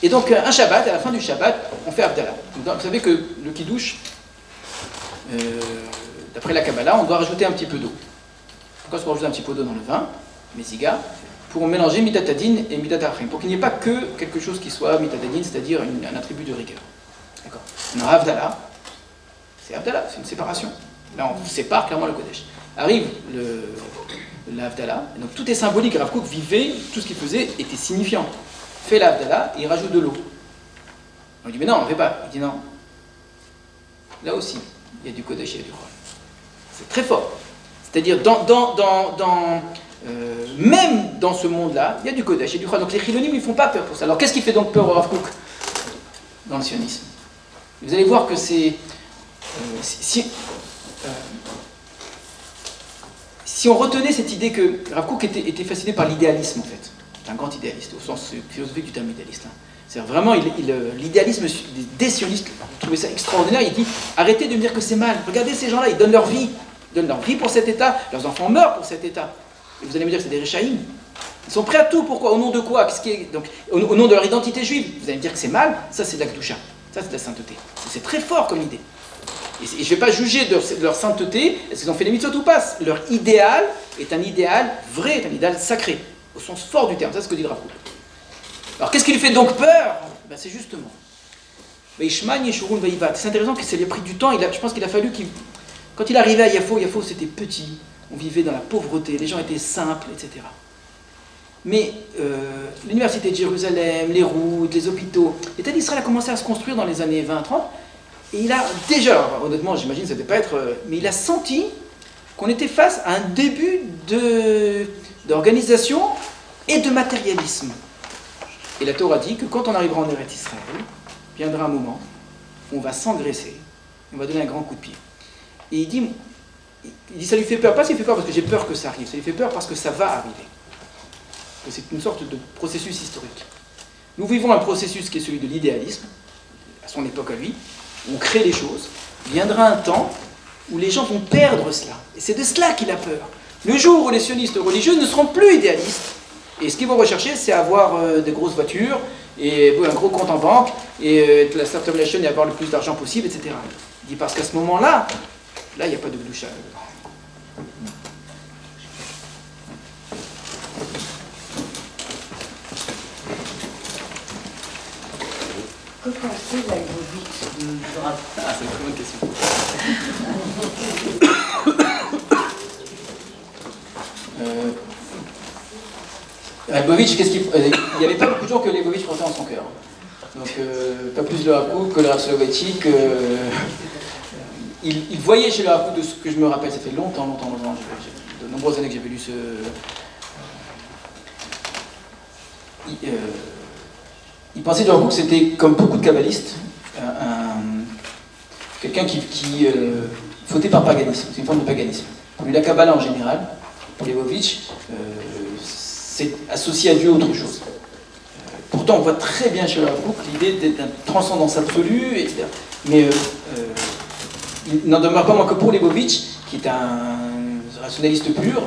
Et donc un Shabbat, à la fin du Shabbat, on fait Havdalah. Vous savez que le Kiddush, d'après la Kabbalah, on doit rajouter un petit peu d'eau. Pourquoi est-ce qu'on rajoute un petit peu d'eau dans le vin, Meziga, pour mélanger Midat Hadin et Midat Achim, pour qu'il n'y ait pas que quelque chose qui soit Midat Hadin, c'est-à-dire un attribut de rigueur. D'accord. On a Havdalah, c'est Havdalah, c'est une séparation. Là, on sépare clairement le Kodesh. Arrive l'Havdalah, donc tout est symbolique. Rav Kook vivait, tout ce qu'il faisait était signifiant. Fait l'Havdalah et il rajoute de l'eau. On dit, mais non, on ne fait pas. Il dit non. Là aussi, il y a du Kodesh et il y a du Chol. C'est très fort. C'est-à-dire, même dans ce monde-là, il y a du Kodesh et du Chol. Donc les Chilonim ne font pas peur pour ça. Alors qu'est-ce qui fait donc peur au Rav Kook dans le sionisme? Vous allez voir que c'est... Si on retenait cette idée que Rav Kook était fasciné par l'idéalisme, en fait, c'est un grand idéaliste, au sens philosophique du terme idéaliste. Hein. C'est-à-dire vraiment, l'idéalisme des sionistes, vous trouvez ça extraordinaire, il dit, arrêtez de me dire que c'est mal, regardez ces gens-là, ils donnent leur vie pour cet État, leurs enfants meurent pour cet État. Et vous allez me dire que c'est des Réchaïm. Ils sont prêts à tout, pourquoi? Au nom de quoi? Donc, au nom de leur identité juive. Vous allez me dire que c'est mal, ça c'est de la Kedusha, ça c'est de la sainteté. C'est très fort comme idée. Et je ne vais pas juger de leur sainteté, est-ce qu'ils ont fait les mitzvot ou pas. Leur idéal est un idéal vrai, est un idéal sacré, au sens fort du terme, ça c'est ce que dit le Rav Kook. Alors qu'est-ce qui lui fait donc peur? Ben, c'est justement, c'est intéressant que ça lui a pris du temps, je pense qu'il a fallu quand il arrivait à Yafo c'était petit, on vivait dans la pauvreté, les gens étaient simples, etc. Mais l'université de Jérusalem, les routes, les hôpitaux, l'État d'Israël a commencé à se construire dans les années 20-30, et il a déjà, honnêtement, j'imagine que ça ne devait pas être... mais il a senti qu'on était face à un début d'organisation et de matérialisme. Et la Torah dit que quand on arrivera en Eretz Israël, viendra un moment où on va s'engraisser, on va donner un grand coup de pied. Et il dit ça lui fait peur, pas ça lui fait peur parce que j'ai peur que ça arrive, ça lui fait peur parce que ça va arriver. C'est une sorte de processus historique. Nous vivons un processus qui est celui de l'idéalisme, à son époque à lui, on crée les choses, viendra un temps où les gens vont perdre cela. Et c'est de cela qu'il a peur. Le jour où les sionistes religieux ne seront plus idéalistes, et ce qu'ils vont rechercher, c'est avoir des grosses voitures, et un gros compte en banque, et la Startup Nation et avoir le plus d'argent possible, etc. Il dit parce qu'à ce moment-là, là, il n'y a pas de douche. Que pensez Leibovitch du Rav? Ah, c'est une très bonne question. Leibovitch, qu'est-ce qu'il... Il n'y avait pas beaucoup de gens que Leibovitch portait en son cœur. Donc, pas plus le Rav Kook que le Rav Soloveitchik. Il voyait chez le Rav Kook, de ce que je me rappelle, ça fait longtemps, de nombreuses années que j'avais lu ce... Il pensait du Rav Kook que c'était, comme beaucoup de kabbalistes, quelqu'un qui fautait par paganisme. C'est une forme de paganisme. Pour lui, la Kabbalah en général, pour Leibovitch, c'est associé à Dieu autre chose. Pourtant, on voit très bien chez le Rav Kook l'idée d'être une transcendance absolue, etc. Mais il n'en demeure pas moins que pour Leibovitch, qui est un rationaliste pur,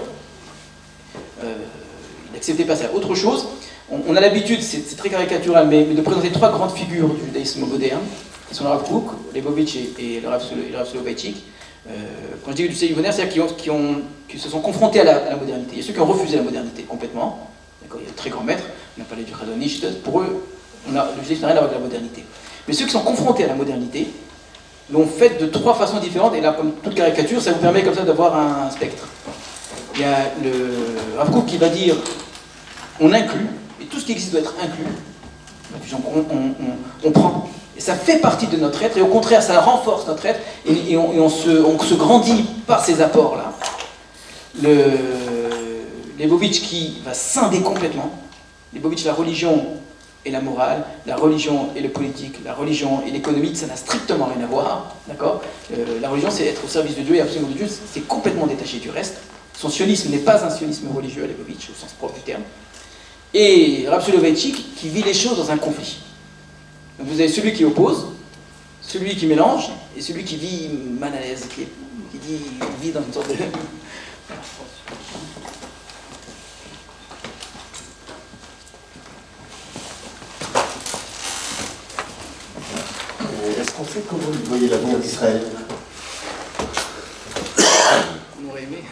il n'acceptait pas ça. Autre chose, on a l'habitude, c'est très caricatural, mais de présenter trois grandes figures du judaïsme moderne, qui sont le Rav Kook, Leibovitch et le Rav Soloveitchik. Quand je dis du séminaire, c'est-à-dire qui se sont confrontés à la modernité. Il y a ceux qui ont refusé la modernité complètement. Il y a de très grands maîtres, on a parlé du Chazon-Ish, pour eux, le judaïsme n'a rien à voir avec la modernité. Mais ceux qui sont confrontés à la modernité l'ont fait de trois façons différentes, et là, comme toute caricature, ça vous permet comme ça d'avoir un spectre. Il y a le Rav Kook qui va dire on inclut, et tout ce qui existe doit être inclus. On prend. Et ça fait partie de notre être, et au contraire, ça renforce notre être, et on se grandit par ces apports-là. Leibovitch qui va scinder complètement. Leibovitch, la religion et la morale, la religion et le politique, la religion et l'économique, ça n'a strictement rien à voir. D'accord ? La religion, c'est être au service de Dieu et absolument de Dieu, c'est complètement détaché du reste. Son sionisme n'est pas un sionisme religieux, Leibovitch, au sens propre du terme. Et Rav Soloveitchik qui vit les choses dans un conflit. Donc vous avez celui qui oppose, celui qui mélange, et celui qui vit mal à l'aise, qui vit dans une sorte de... Est-ce qu'on sait comment vous voyez l'avenir d'Israël? On aurait aimé.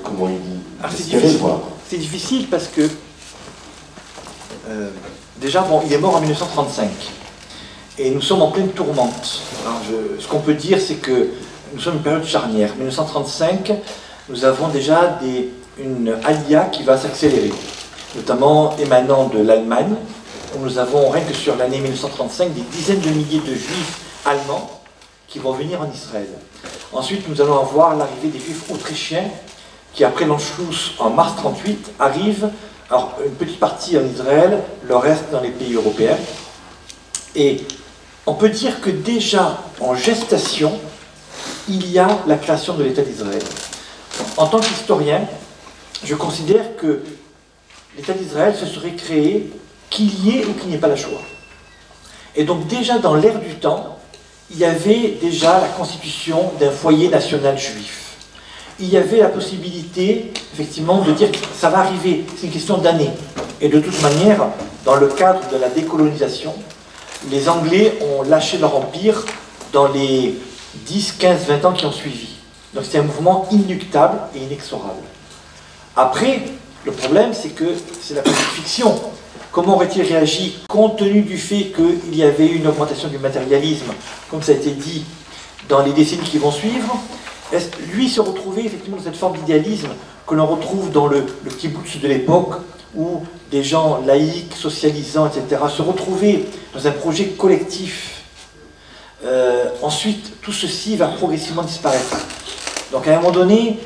Comment il dit? C'est difficile parce que déjà, bon, il est mort en 1935 et nous sommes en pleine tourmente. Alors, ce qu'on peut dire, c'est que nous sommes une période charnière. 1935, nous avons déjà une alia qui va s'accélérer, notamment émanant de l'Allemagne, où nous avons, rien que sur l'année 1935, des dizaines de milliers de juifs allemands qui vont venir en Israël. Ensuite, nous allons avoir l'arrivée des juifs autrichiens qui, après l'Anschluss en mars 1938, arrivent, alors une petite partie en Israël, le reste dans les pays européens. Et on peut dire que déjà en gestation, il y a la création de l'État d'Israël. En tant qu'historien, je considère que l'État d'Israël se serait créé qu'il y ait ou qu'il n'y ait pas la Shoah. Et donc déjà dans l'ère du temps, il y avait déjà la constitution d'un foyer national juif. Il y avait la possibilité, effectivement, de dire que ça va arriver, c'est une question d'années. Et de toute manière, dans le cadre de la décolonisation, les Anglais ont lâché leur empire dans les 10, 15, 20 ans qui ont suivi. Donc c'est un mouvement inéluctable et inexorable. Après, le problème, c'est que c'est la petite fiction. Comment aurait-il réagi compte tenu du fait qu'il y avait une augmentation du matérialisme, comme ça a été dit, dans les décennies qui vont suivre? Lui se retrouvait effectivement dans cette forme d'idéalisme que l'on retrouve dans le kibbutz de l'époque, où des gens laïcs, socialisants, etc., se retrouvaient dans un projet collectif. Ensuite, tout ceci va progressivement disparaître. Donc à un moment donné,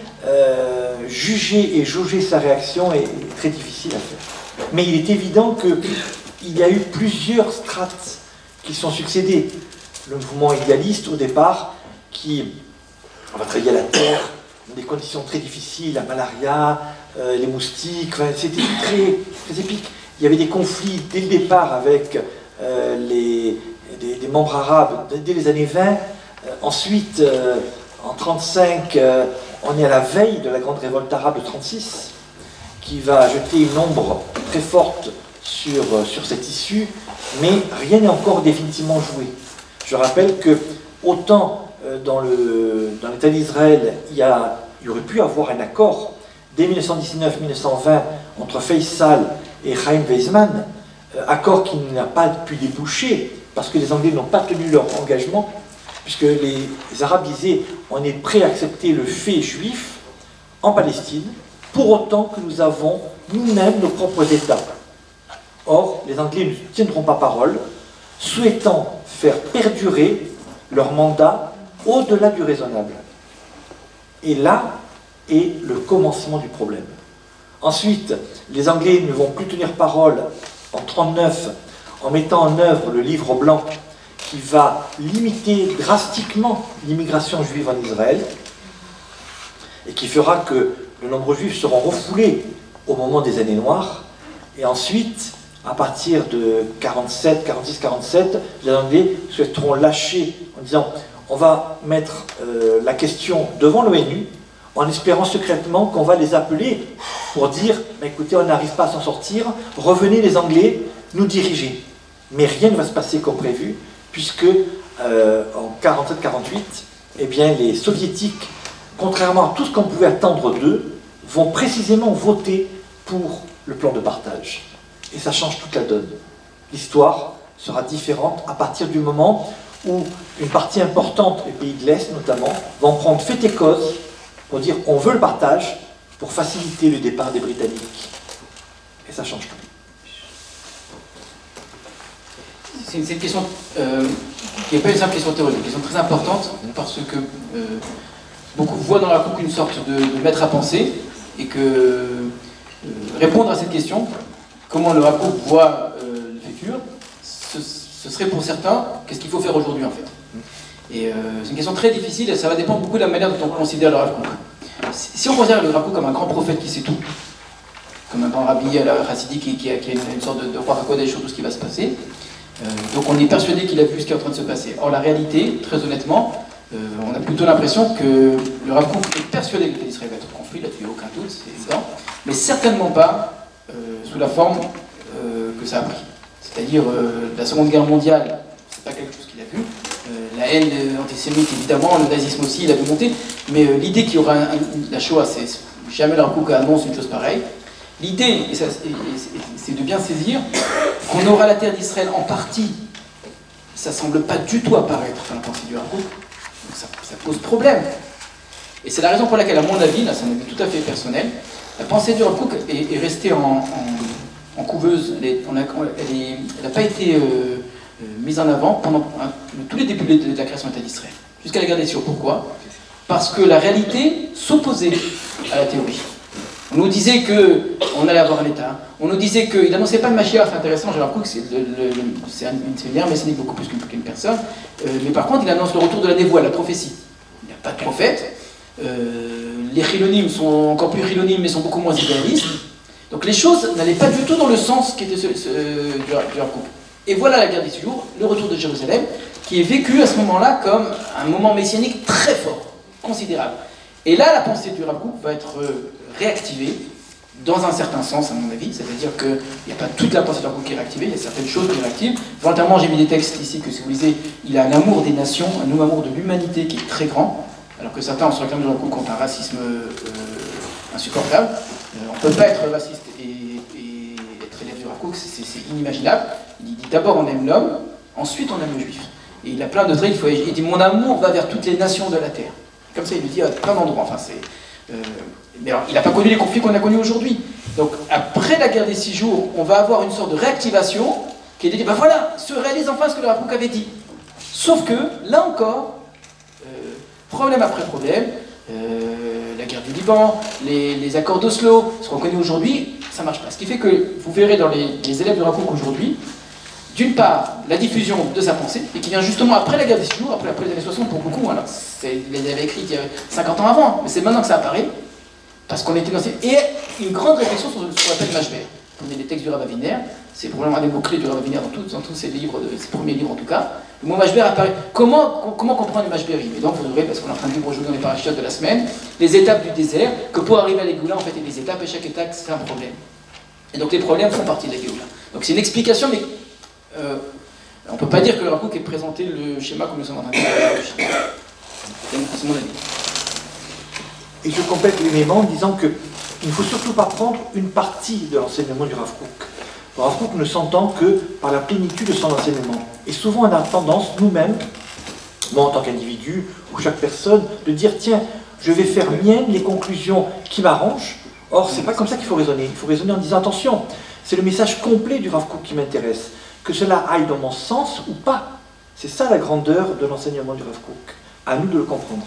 juger et jauger sa réaction est très difficile à faire. Mais il est évident qu'il y a eu plusieurs strates qui sont succédées. Le mouvement idéaliste, au départ, qui va travailler à la terre, dans des conditions très difficiles, la malaria, les moustiques, enfin, c'était très, très épique. Il y avait des conflits dès le départ avec des membres arabes, dès les années 20, Ensuite, en 1935, on est à la veille de la grande révolte arabe de 1936, qui va jeter une ombre très forte sur cette issue, mais rien n'est encore définitivement joué. Je rappelle que, autant dans l'État d'Israël, il y aurait pu avoir un accord dès 1919-1920 entre Faisal et Chaim Weizmann, accord qui n'a pas pu déboucher parce que les Anglais n'ont pas tenu leur engagement, puisque les Arabes disaient on est prêt à accepter le fait juif en Palestine, pour autant que nous avons nous-mêmes nos propres États. Or, les Anglais ne tiendront pas parole, souhaitant faire perdurer leur mandat au-delà du raisonnable. Et là est le commencement du problème. Ensuite, les Anglais ne vont plus tenir parole en 1939 en mettant en œuvre le livre blanc qui va limiter drastiquement l'immigration juive en Israël et qui fera que de nombreux juifs seront refoulés au moment des années noires. Et ensuite, à partir de 47, 46, 47, les Anglais souhaiteront lâcher en disant on va mettre la question devant l'ONU en espérant secrètement qu'on va les appeler pour dire écoutez, on n'arrive pas à s'en sortir, revenez les Anglais nous diriger. Mais rien ne va se passer comme prévu, puisque en 47-48, eh bien, les soviétiques, contrairement à tout ce qu'on pouvait attendre d'eux, vont précisément voter pour le plan de partage. Et ça change toute la donne. L'histoire sera différente à partir du moment où une partie importante des pays de l'Est, notamment, vont prendre fait et cause pour dire on veut le partage pour faciliter le départ des Britanniques. Et ça change tout. C'est une question qui n'est pas une simple question théorique, une question très importante, parce que beaucoup voient dans la coupe une sorte de maître à penser, et que répondre à cette question, comment le Rav Kook voit le futur, ce serait pour certains, qu'est-ce qu'il faut faire aujourd'hui en fait. Et c'est une question très difficile, et ça va dépendre beaucoup de la manière dont on considère le Rav Kook. Si on considère le Rav Kook comme un grand prophète qui sait tout, comme un grand rabbi à la chassidique qui a une sorte de roi Kodesh sur tout ce qui va se passer, donc on est persuadé qu'il a vu ce qui est en train de se passer. Or la réalité, très honnêtement, on a plutôt l'impression que le Rav Kook est persuadé que l'Israël va être construit, là-dessus il n'y a aucun doute, c'est évident, mais certainement pas sous la forme que ça a pris. C'est-à-dire la Seconde Guerre mondiale, c'est pas quelque chose qu'il a vu, la haine antisémite évidemment, le nazisme aussi, il a vu monter, mais l'idée qu'il y aura la Shoah, c'est jamais le Rav Kook annonce une chose pareille. L'idée, c'est de bien saisir qu'on aura la terre d'Israël en partie. Ça ne semble pas du tout apparaître dans la pensée du Rav Kook. Donc ça pose problème. Et c'est la raison pour laquelle, à mon avis, là c'est un avis tout à fait personnel, la pensée du Rav Kook est restée en couveuse. Elle n'a pas été mise en avant pendant tous les débuts de la création de l'État d'Israël. Jusqu'à la guerre des Sioux. Pourquoi? Parce que la réalité s'opposait à la théorie. On nous disait qu'on allait avoir un État. On nous disait qu'il n'annonçait pas le Mashiach, c'est intéressant, j'ai l'impression que c'est une ère messianique beaucoup plus qu'une personne. Mais par contre, il annonce le retour de la névoie, la prophétie. Il n'y a pas de prophète. Les chilonimes sont encore plus chilonimes, mais sont beaucoup moins idéalistes. Donc les choses n'allaient pas du tout dans le sens qui était du Rav Kook. Et voilà la guerre des 6 jours, le retour de Jérusalem, qui est vécu à ce moment-là comme un moment messianique très fort, considérable. Et là, la pensée du Rav Kook va être réactivée, dans un certain sens, à mon avis, c'est-à-dire qu'il n'y a pas toute la pensée du Rav Kook qui est réactivée, il y a certaines choses qui sont réactivées. Volontairement, j'ai mis des textes ici que, si vous lisez, il a un amour des nations, un amour de l'humanité qui est très grand, alors que certains, on se réclame du Rav Kook contre un racisme insupportable. On ne peut pas être raciste et être élève du Rav Kook, c'est inimaginable. Il dit d'abord on aime l'homme, ensuite on aime le juif. Et il a plein de traits, il dit mon amour va vers toutes les nations de la terre. Comme ça, il le dit à plein d'endroits. Enfin, mais alors, il n'a pas connu les conflits qu'on a connus aujourd'hui. Donc, après la guerre des 6 jours, on va avoir une sorte de réactivation qui est de dire, ben voilà, se réalise enfin ce que le Rav Kook avait dit. Sauf que, là encore, problème après problème, la guerre du Liban, les accords d'Oslo, ce qu'on connaît aujourd'hui, ça ne marche pas. Ce qui fait que vous verrez dans les élèves du Rav Kook aujourd'hui, d'une part, la diffusion de sa pensée, et qui vient justement après la guerre des 6 jours, après les années 60 pour beaucoup. Alors, il les avait écrites il y a 50 ans avant, mais c'est maintenant que ça apparaît, parce qu'on était dans ces... Et une grande réflexion sur ce qu'on appelle Mashber. Vous prenez les textes du Rav Aviner, c'est probablement un des mots-clés du Rav Aviner dans tous ses livres, ses premiers livres en tout cas. Le mot Mashber apparaît. Comment comprendre le Mashberim? Et donc vous aurez, parce qu'on est en train de lire aujourd'hui dans les parachutes de la semaine, les étapes du désert, que pour arriver à la Géoula, en fait, il y a des étapes, et chaque étape, c'est un problème. Et donc les problèmes font partie de la Géoula. Donc c'est une explication, mais on ne peut pas dire que le Rav Kook ait présenté le schéma comme nous sommes en train de faire. C'est mon avis. Et je complète l'élément en disant qu'il ne faut surtout pas prendre une partie de l'enseignement du Rav Kook. Le Rav Kook ne s'entend que par la plénitude de son enseignement. Et souvent on a tendance, nous-mêmes, moi en tant qu'individu, ou chaque personne, de dire tiens, je vais faire mienne les conclusions qui m'arrangent. Or, c'est pas comme ça qu'il faut raisonner. Il faut raisonner en disant attention, c'est le message complet du Rav Kook qui m'intéresse. Que cela aille dans mon sens ou pas. C'est ça la grandeur de l'enseignement du Rav Kook. À nous de le comprendre.